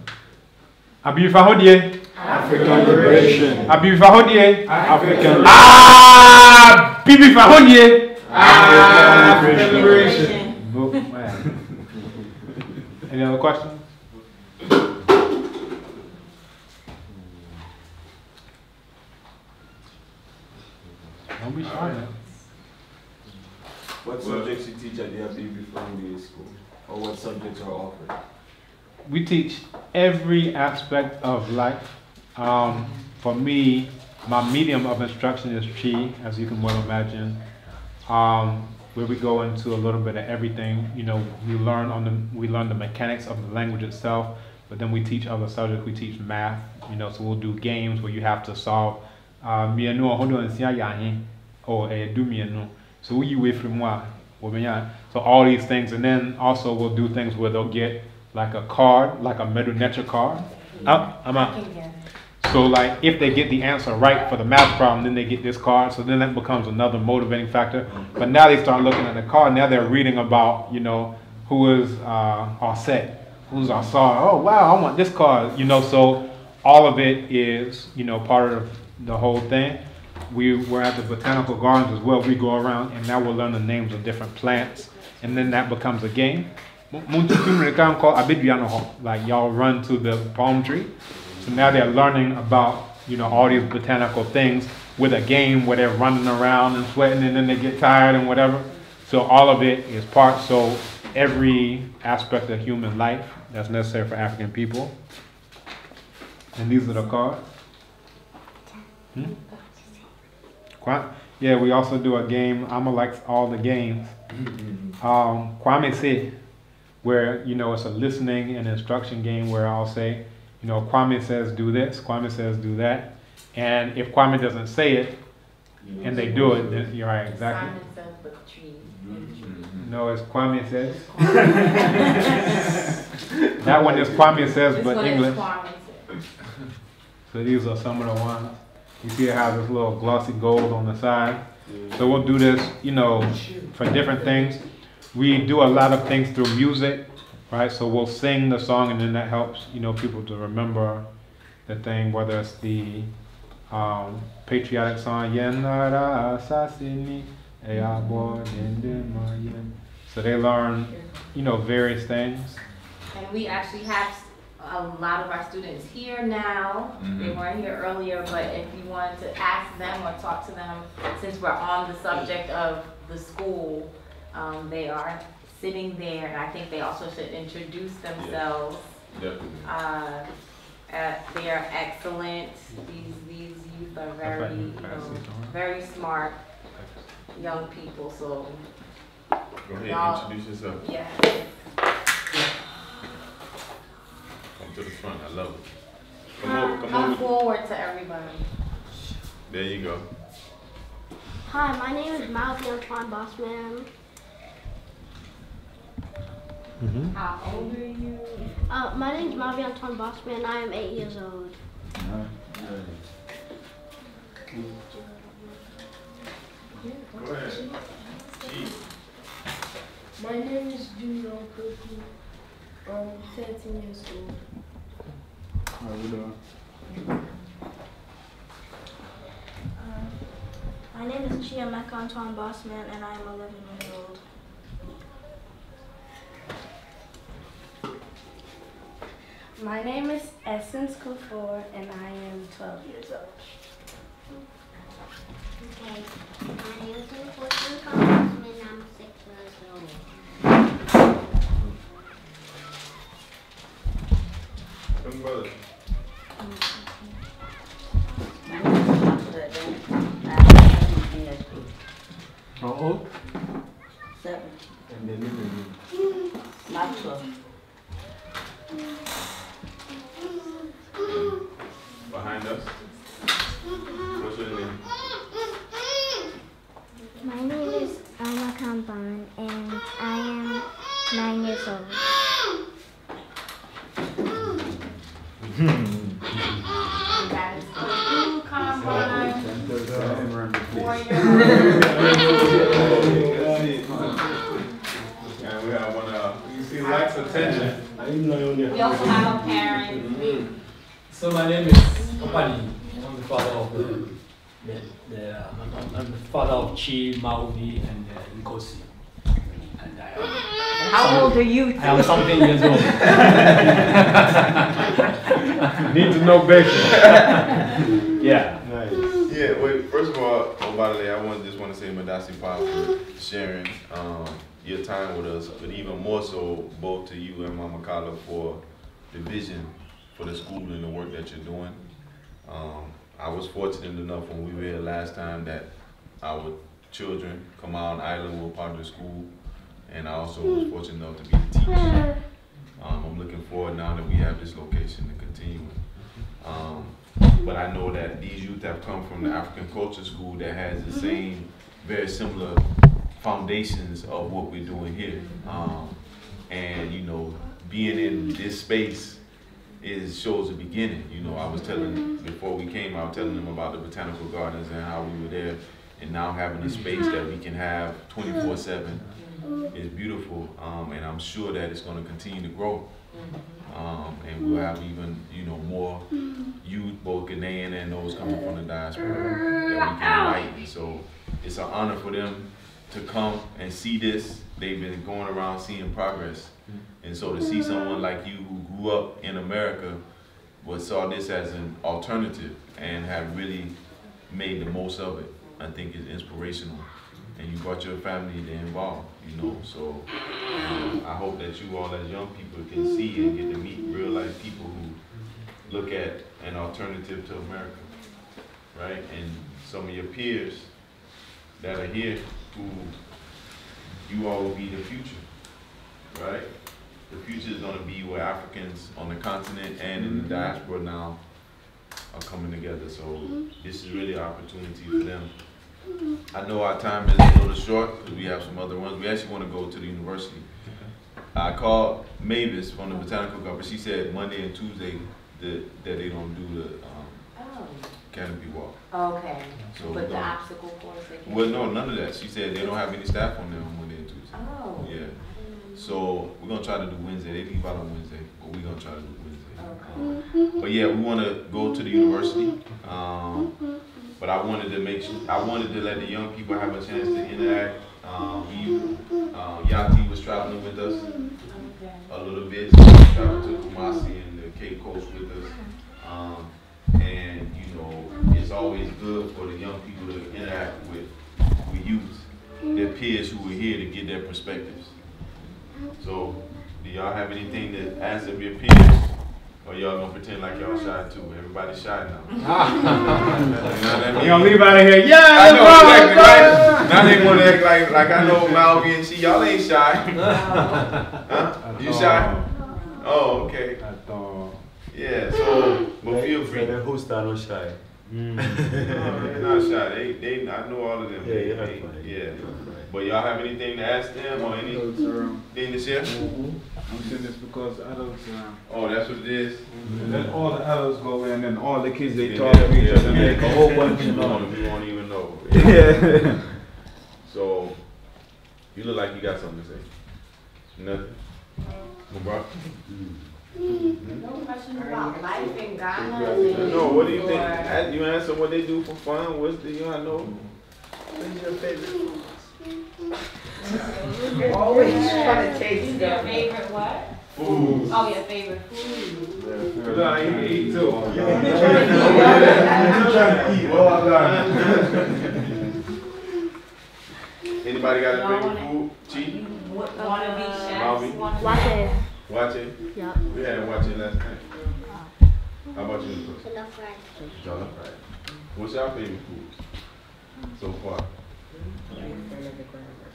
Abiy Fahodie. African liberation. Abiy Fahodie. African Ah, Bibi Fahodie. African liberation. Any other questions? Don't be shy now. What subjects you teach at the Abiy Fahodie school? Or what subjects are offered? We teach every aspect of life. For me, my medium of instruction is Chi, as you can well imagine, where we go into a little bit of everything. You know, we learn the mechanics of the language itself, but then we teach other subjects. We teach math. You know, so we'll do games where you have to solve. So we away from what? So all these things, and then also we'll do things where they'll get like a card, like a Medu card. So like if they get the answer right for the math problem, then they get this card. So then that becomes another motivating factor. But now they start looking at the card. Now they're reading about, you know, who is our set, who's our star. Oh wow, I want this card. You know, so all of it is, you know, part of the whole thing. We're at the botanical gardens as well. We go around and now we'll learn the names of different plants, and then that becomes a game. Like y'all run to the palm tree. So now they're learning about, you know, all these botanical things with a game where they're running around and sweating and then they get tired and whatever. So all of it is part. So every aspect of human life that's necessary for African people. And these are the cards. Yeah, we also do a game. I'ma like all the games. Kwame said, where it's a listening and instruction game where I'll say, Kwame says do this, Kwame says do that, and if Kwame doesn't say it and they do it, then you're right, exactly. Simon says the tree. No, it's Kwame says. That one is Kwame says, This but one is English. Kwame says. So these are some of the ones. You see it has this little glossy gold on the side. So we'll do this, for different things. We do a lot of things through music, right? So we'll sing the song, and then that helps, people to remember the thing, whether it's the patriotic song, Yenara Asasini, Eyabo Dendema Yen. So they learn, various things. And we actually have a lot of our students here now. They weren't here earlier, but if you wanted to ask them or talk to them, since we're on the subject of the school, they are sitting there, and I think they also should introduce themselves. Definitely. They are excellent. These youth are very, very smart young people. So Go ahead, introduce yourself. yeah. Come to the front. I love it. Come forward to everybody. There you go. Hi, my name is Malcolm Antoine Bossman. How old are you? My name is Malvi Antoine Bossman. I am 8 years old. Go ahead. My name is Junior Koku. I'm 13 years old. How you doing? My name is Chiamaka Antoine Bossman, and I am 11 years old. My name is Essence Kufor, and I am 12 years old. Okay. My name is Unfortunate Bossman. I'm 6 years old. Come, brother. How old? 7. And then Not 12. Behind us. What's your name? My name is Alma Kambon, and I am 9 years old. That is Kuku Kambon. 4-year-old. And we have one. You see, likes attention. We also have a parent. So my name is Kapali. I'm the father of I'm the father of Chi, Maudi, and Nkosi. And How old are you? I am something years old. Need to know basic. Yeah. nice. Yeah, wait, first of all, by the way, I just want to say Madasi Pop for sharing your time with us, but even more so, both to you and Mama Kala for the vision for the school and the work that you're doing. I was fortunate enough when we were here last time that our children, Kambon Island, were part of the school, and I also was fortunate enough to be the teacher. I'm looking forward now that we have this location to continue. But I know that these youth have come from the African Culture School that has the same, very similar foundations of what we're doing here. And being in this space shows the beginning. I was before we came, I was telling them about the botanical gardens and how we were there, and now having a space that we can have 24/7 is beautiful, and I'm sure that it's going to continue to grow. And we'll have even, more youth, both Ghanaian and those coming from the diaspora, that we can invite. And so it's an honor for them to come and see this. They've been going around seeing progress. And so to see someone like you who grew up in America but saw this as an alternative and have really made the most of it, I think is inspirational. and you brought your family to involve, you know. So I hope that you all as young people can see and get to meet real life people who look at an alternative to America, right? And some of your peers that are here who you all will be the future, right? The future is going to be where Africans on the continent and in the diaspora now are coming together. So this is really an opportunity for them. I know our time is a little short because we have some other ones. We actually want to go to the university. I called Mavis from the Botanical Garden. She said Monday and Tuesday that they don't do the canopy walk. Okay. So But the obstacle course they can. well, no, none of that. She said they don't have any staff on there on Monday and Tuesday. Oh. Yeah. So we're gonna try to do Wednesday. They leave out on Wednesday, but we're gonna try to do Wednesday. Okay. But yeah, we want to go to the university. But I wanted to make sure, I wanted to let the young people have a chance to interact. Yati was traveling with us a little bit. So we traveled to Kumasi and the Cape Coast with us. And you know, it's always good for the young people to interact with youth, their peers who were here to get their perspectives. So, do y'all have anything to ask of your peers? Or y'all gonna pretend like y'all shy too? Everybody's shy now. You know what I mean? You gonna leave out of here? Yeah, I know exactly right. Now they wanna act like I know Malvi and she. Y'all ain't shy. Huh? You shy? Oh, okay. Yeah. So, but feel free. The hosts are not shy. No, they're not shy. They I know all of them. Yeah. But y'all have anything to ask them or anything to share? I'm saying this because adults. Oh, that's what it is. And then all the adults go in, and then all the kids they Yeah, talk to each yeah, other, yeah. make a whole bunch of We noise. won't even know. Yeah. So, you look like you got something to say. Nothing? Mubarak? No questions about life in Ghana. No, what do you think? You answer what they do for fun. What's the, you know? What's your favorite food? Always trying to taste Your them. favorite what? Food. Oh, your favorite food. No, he eat too. Anybody got a favorite food? Chi? Wanna be chefs? Malvi? Watch it. Watch it? Yeah. We had watch it last night. How about you, Nicholas? Jollof rice. Jollof rice. What's your favorite food so far?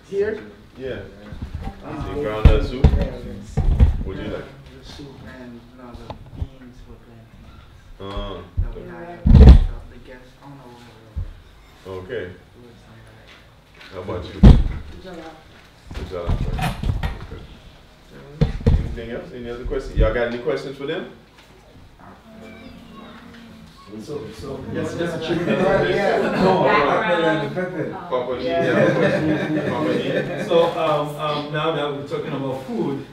Here? Yeah. Groundnut soup? Would you like? The soup and no, the beans with plantains. Uh, That we had the guests. I don't know what okay. it was. How about you? Jollof. Jollof rice. Okay. Anything else? Any other questions? Y'all got any questions for them? Yes, yes, Papa, you have a question? Papa, yeah. So now that we're talking about food,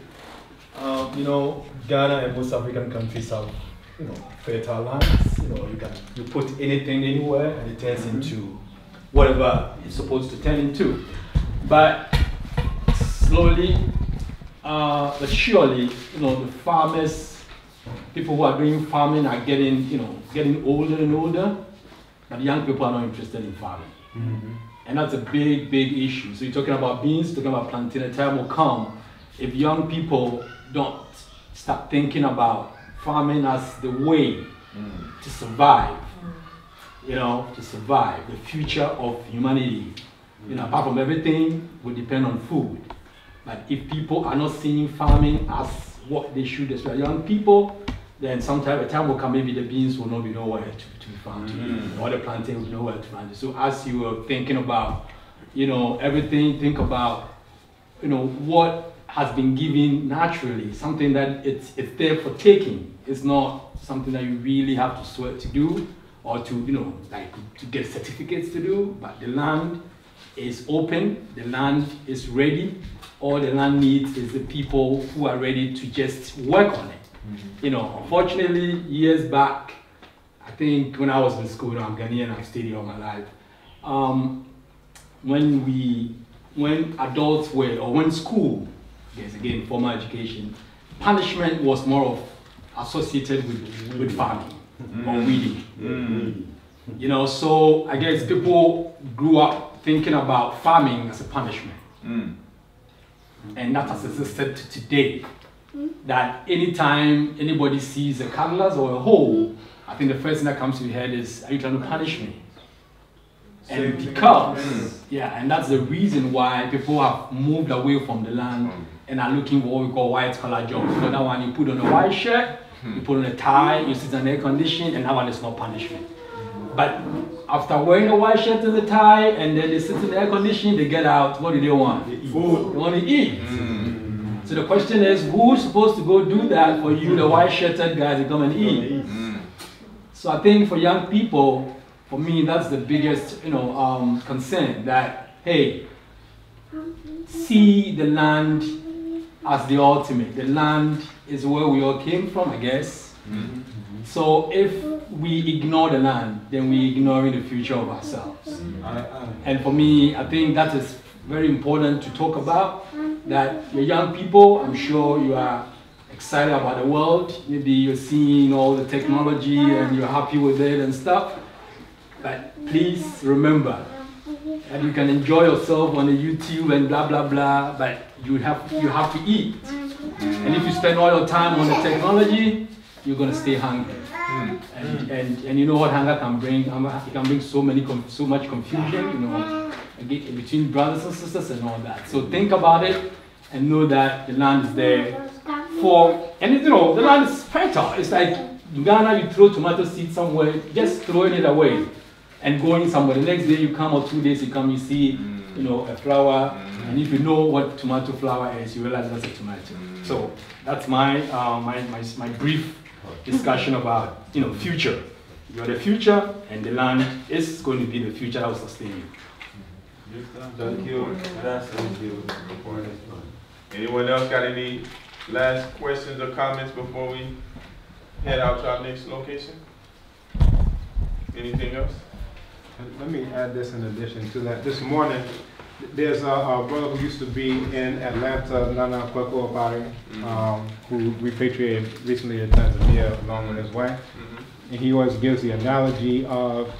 you know, Ghana and most African countries have, you know, fertile lands. You know, you put anything anywhere and it turns into whatever it's supposed to turn into. But slowly, but surely, you know, the farmers, people who are doing farming are getting, you know, getting older and older, but young people are not interested in farming. And that's a big, big issue. So you're talking about beans, talking about plantain. A time will come if young people don't start thinking about farming as the way to survive, you know, to survive. The future of humanity, you know, apart from everything, will depend on food. But if people are not seeing farming as what they should, especially young people, then sometime a time will come, maybe the beans will not be nowhere to be found, or the plantain will be nowhere to find. So as you were thinking about, you know, everything, think about, you know, what has been given naturally, something that it's there for taking. It's not something that you really have to sweat to do, or to, you know, like to get certificates to do, but the land is open, the land is ready. All the land needs is the people who are ready to just work on it. You know, unfortunately, years back, I think when I was in school, I'm Ghanaian, I've stayed here all my life. When adults were, or when school, yes, again, formal education, punishment was more of associated with farming or weeding. You know, so I guess people grew up thinking about farming as a punishment. And that has existed to today. That anytime anybody sees a cutlass or a hoe, I think the first thing that comes to your head is, are you trying to punish me? And because, yeah, and that's the reason why people have moved away from the land and are looking for what we call white collar jobs. So that one, you put on a white shirt, you put on a tie, you sit in air conditioning, and that one is not punishment. But after wearing a white shirt and the tie, and then they sit in the air conditioning, they get out, what do they want? Food. They want to eat. So the question is, who's supposed to go do that for you, the white shirted guy, to come and eat? So I think for young people, for me, that's the biggest, concern, that, hey, see the land as the ultimate. The land is where we all came from, I guess. So if we ignore the land, then we're ignoring the future of ourselves. And for me, I think that is very important to talk about, that you're young people, I'm sure you are excited about the world. Maybe you're seeing all the technology and you're happy with it and stuff. But please remember that you can enjoy yourself on the YouTube and blah blah blah, but you have to eat. And if you spend all your time on the technology, you're gonna stay hungry. And you know what hunger can bring? It can bring so much confusion, between brothers and sisters and all that. So think about it and know that the land is there and the land is fertile. It's like in Ghana, you throw tomato seeds somewhere, just throwing it away and going somewhere. The next day you come, or 2 days you come, you see, a flower, and if you know what tomato flower is, you realize that's a tomato. So that's my my brief discussion about future. You're the future, and the land is going to be the future that will sustain you. Thank you. Thank you. Anyone else got any last questions or comments before we head out to our next location? Anything else? Let me add this in addition to that. This morning, there's a brother who used to be in Atlanta, Nana Kweko Obari, who repatriated recently to Tanzania along with his wife. And he always gives the analogy of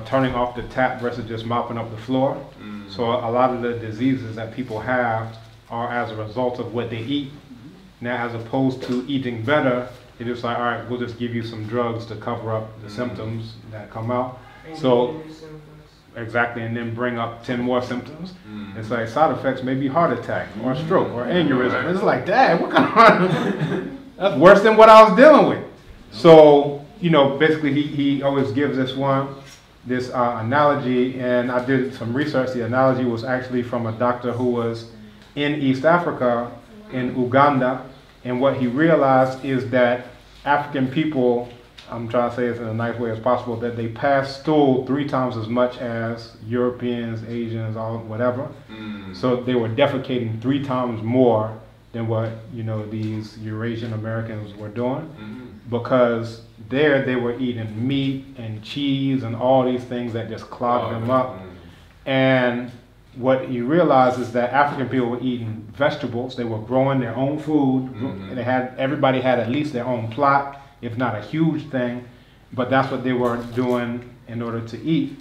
turning off the tap versus just mopping up the floor. So a lot of the diseases that people have are as a result of what they eat. Now, as opposed to eating better, it's just like, all right, we'll just give you some drugs to cover up the symptoms that come out. So, exactly, and then bring up 10 more symptoms. It's like side effects may be heart attack or stroke or aneurysm. It's like, dang, what kind of, that's worse than what I was dealing with. So, basically he always gives this analogy, and I did some research. The analogy was actually from a doctor who was in East Africa, in Uganda, and what he realized is that African people, I'm trying to say this in a nice way as possible, that they pass stool 3 times as much as Europeans, Asians, all whatever. So they were defecating 3 times more than what these Eurasian Americans were doing, because there they were eating meat and cheese and all these things that just clogged them up. And what he realized is that African people were eating vegetables. They were growing their own food. And everybody had at least their own plot, if not a huge thing, but that's what they were doing in order to eat.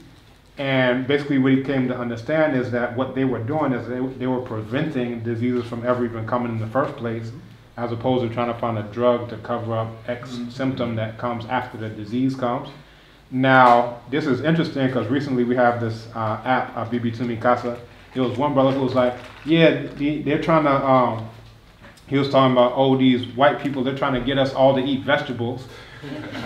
And basically what he came to understand is that what they were doing is they were preventing diseases from ever even coming in the first place, as opposed to trying to find a drug to cover up X symptom that comes after the disease comes. Now, this is interesting because recently we have this app, Bibi Tumi Casa. There was one brother who was like, yeah, they're trying to, he was talking about, oh, these white people, they're trying to get us all to eat vegetables.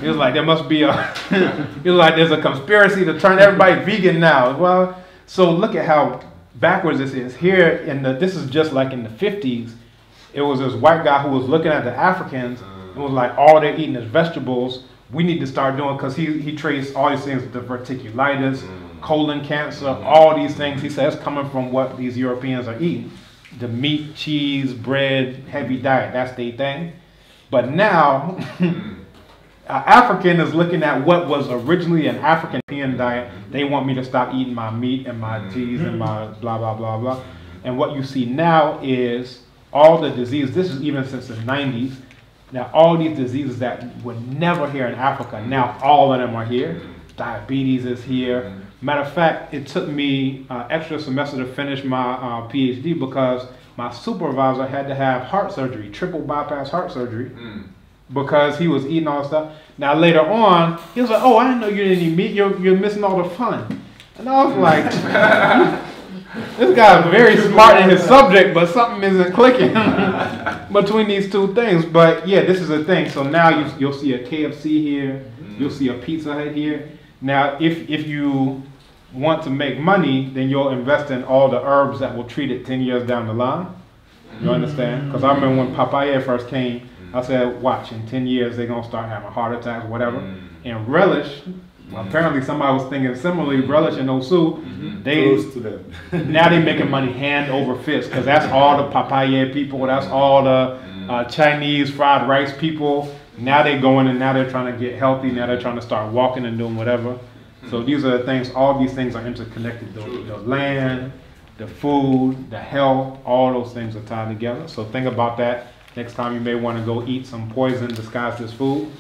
He was like, there must be he was like, there's a conspiracy to turn everybody vegan now. Well, so look at how backwards this is. Here, this is just like in the 50s, it was this white guy who was looking at the Africans and was like, all they're eating is vegetables. We need to start doing, because he traced all these things, the verticulitis, colon cancer, all these things. He says coming from what these Europeans are eating. The meat, cheese, bread, heavy diet, that's their thing. But now, an African is looking at what was originally an African diet. They want me to stop eating my meat and my cheese and my blah, blah, blah, blah. And what you see now is all the disease, this is even since the 90s, now all these diseases that were never here in Africa, now all of them are here. Diabetes is here, Matter of fact, it took me extra semester to finish my PhD because my supervisor had to have heart surgery, triple bypass heart surgery, because he was eating all the stuff. Now later on, he was like, "Oh, I didn't know you didn't eat meat. You're missing all the fun." And I was like, "This guy's very smart in his subject, but something isn't clicking between these two things." But yeah, this is the thing. So now you'll see a KFC here, you'll see a Pizza Hut here. Now, if you want to make money, then you'll invest in all the herbs that will treat it 10 years down the line. You understand? Because I remember when papaya first came, I said, watch, in 10 years they're going to start having heart attacks, whatever. And relish, apparently somebody was thinking similarly, relish and Osu, now they're making money hand over fist, because that's all the papaya people, that's all the Chinese fried rice people. Now they're going and now they're trying to get healthy, now they're trying to start walking and doing whatever. So these are the things, all these things are interconnected. The land, the food, the health, all those things are tied together. So think about that. Next time you may want to go eat some poison disguised as food.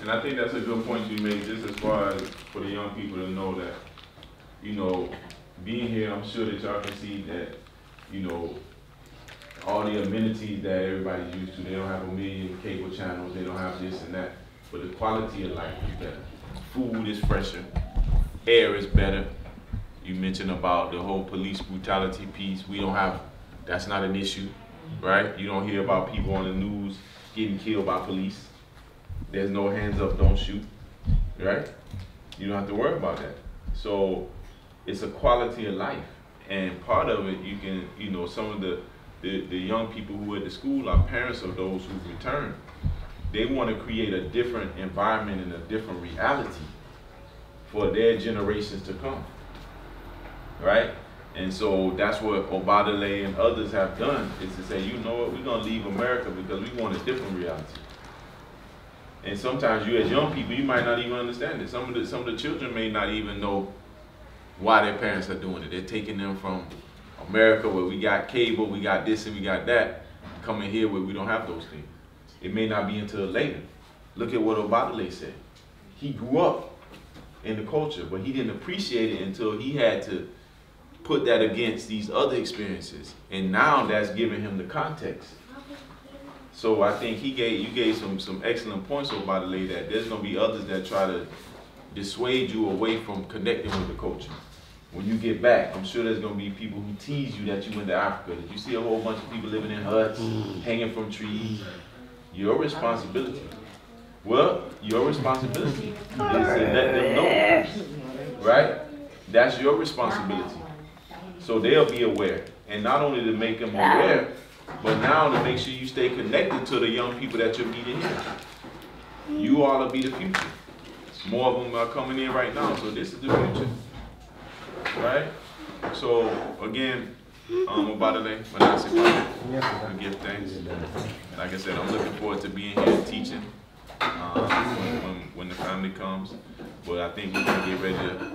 And I think that's a good point you made, just as far as for the young people to know that, you know, being here, I'm sure that y'all can see that, you know, all the amenities that everybody's used to. They don't have a million cable channels, they don't have this and that, but the quality of life is better. Food is fresher, air is better. You mentioned about the whole police brutality piece. We don't have, that's not an issue, right? You don't hear about people on the news getting killed by police. There's no hands up, don't shoot, right? You don't have to worry about that. So it's a quality of life. And part of it, you can, you know, some of the young people who are at the school are parents of those who've returned. They want to create a different environment and a different reality for their generations to come, right? And so that's what Obadale and others have done, is to say, you know what, we're going to leave America because we want a different reality. And sometimes you as young people, you might not even understand it. Some of the children may not even know why their parents are doing it. They're taking them from America where we got cable, we got this and we got that, coming here where we don't have those things. It may not be until later. Look at what Obadale said. He grew up in the culture, but he didn't appreciate it until he had to put that against these other experiences. And now that's giving him the context. So I think you gave some excellent points, Obadale, that there's gonna be others that try to dissuade you away from connecting with the culture. When you get back, I'm sure there's gonna be people who tease you that you went to Africa, that you see a whole bunch of people living in huts, hanging from trees. Your responsibility. Well, your responsibility is to let them know, right? That's your responsibility. So they'll be aware. And not only to make them aware, but now to make sure you stay connected to the young people that you're meeting here. You all will be the future. More of them are coming in right now, so this is the future, right? So again, Obadale, we give thanks. Like I said, I'm looking forward to being here and teaching when the family comes. But I think we're gonna get ready to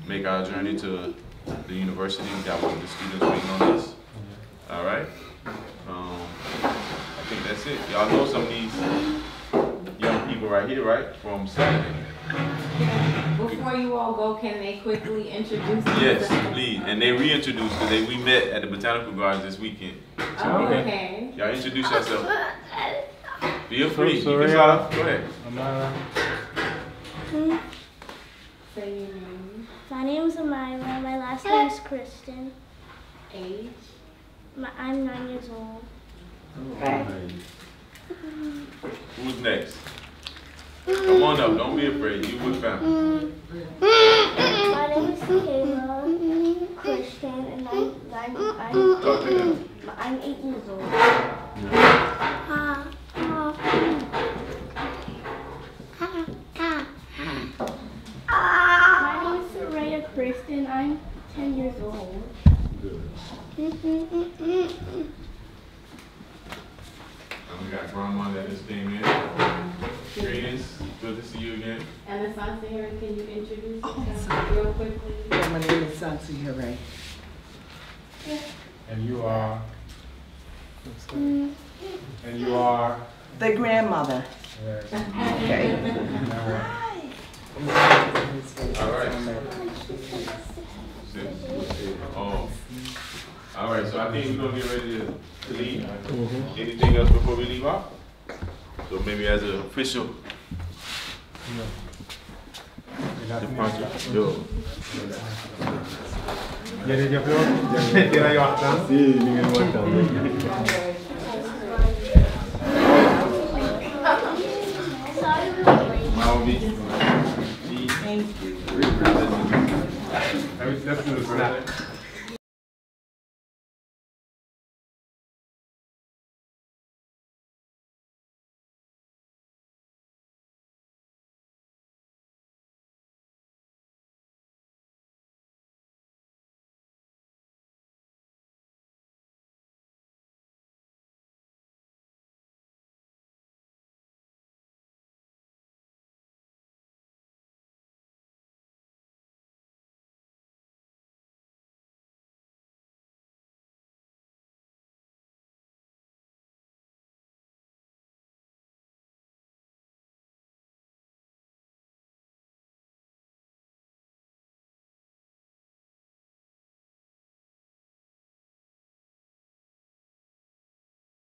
make our journey to the university. We got one of the students waiting on us. All right. I think that's it. Y'all know some of these young people right here, right? From Saturday. Before you all go, can they quickly introduce themselves? Yes, please. And they reintroduced because we met at the Botanical Gardens this weekend. So, okay. Y'all introduce yourself. Feel free. So you can start. Go ahead. Say your name. My name is Amira. My last name is Kristen. Age. I'm 9 years old. Who's next? Come on up. Don't be afraid. You with family. My name is Kayla Christian, and I'm 8 years old. My name is Soraya Kristen. I'm 10 years old. We got grandma that just came in. Greetings. Good to see you again. And the Sansa here, can you introduce yourself real quickly? Yeah, my name is Sansi Hooray. And you are? And you are? The grandmother. Yeah. Okay. All right. All right. All right, so I think we're gonna get ready to leave. Anything else before we leave out? So maybe as an official departure. Yo. ¿Quieres yo creo? ¿Tienes yo acá? Sí, ningún acá. Thank you. Let's do the snap.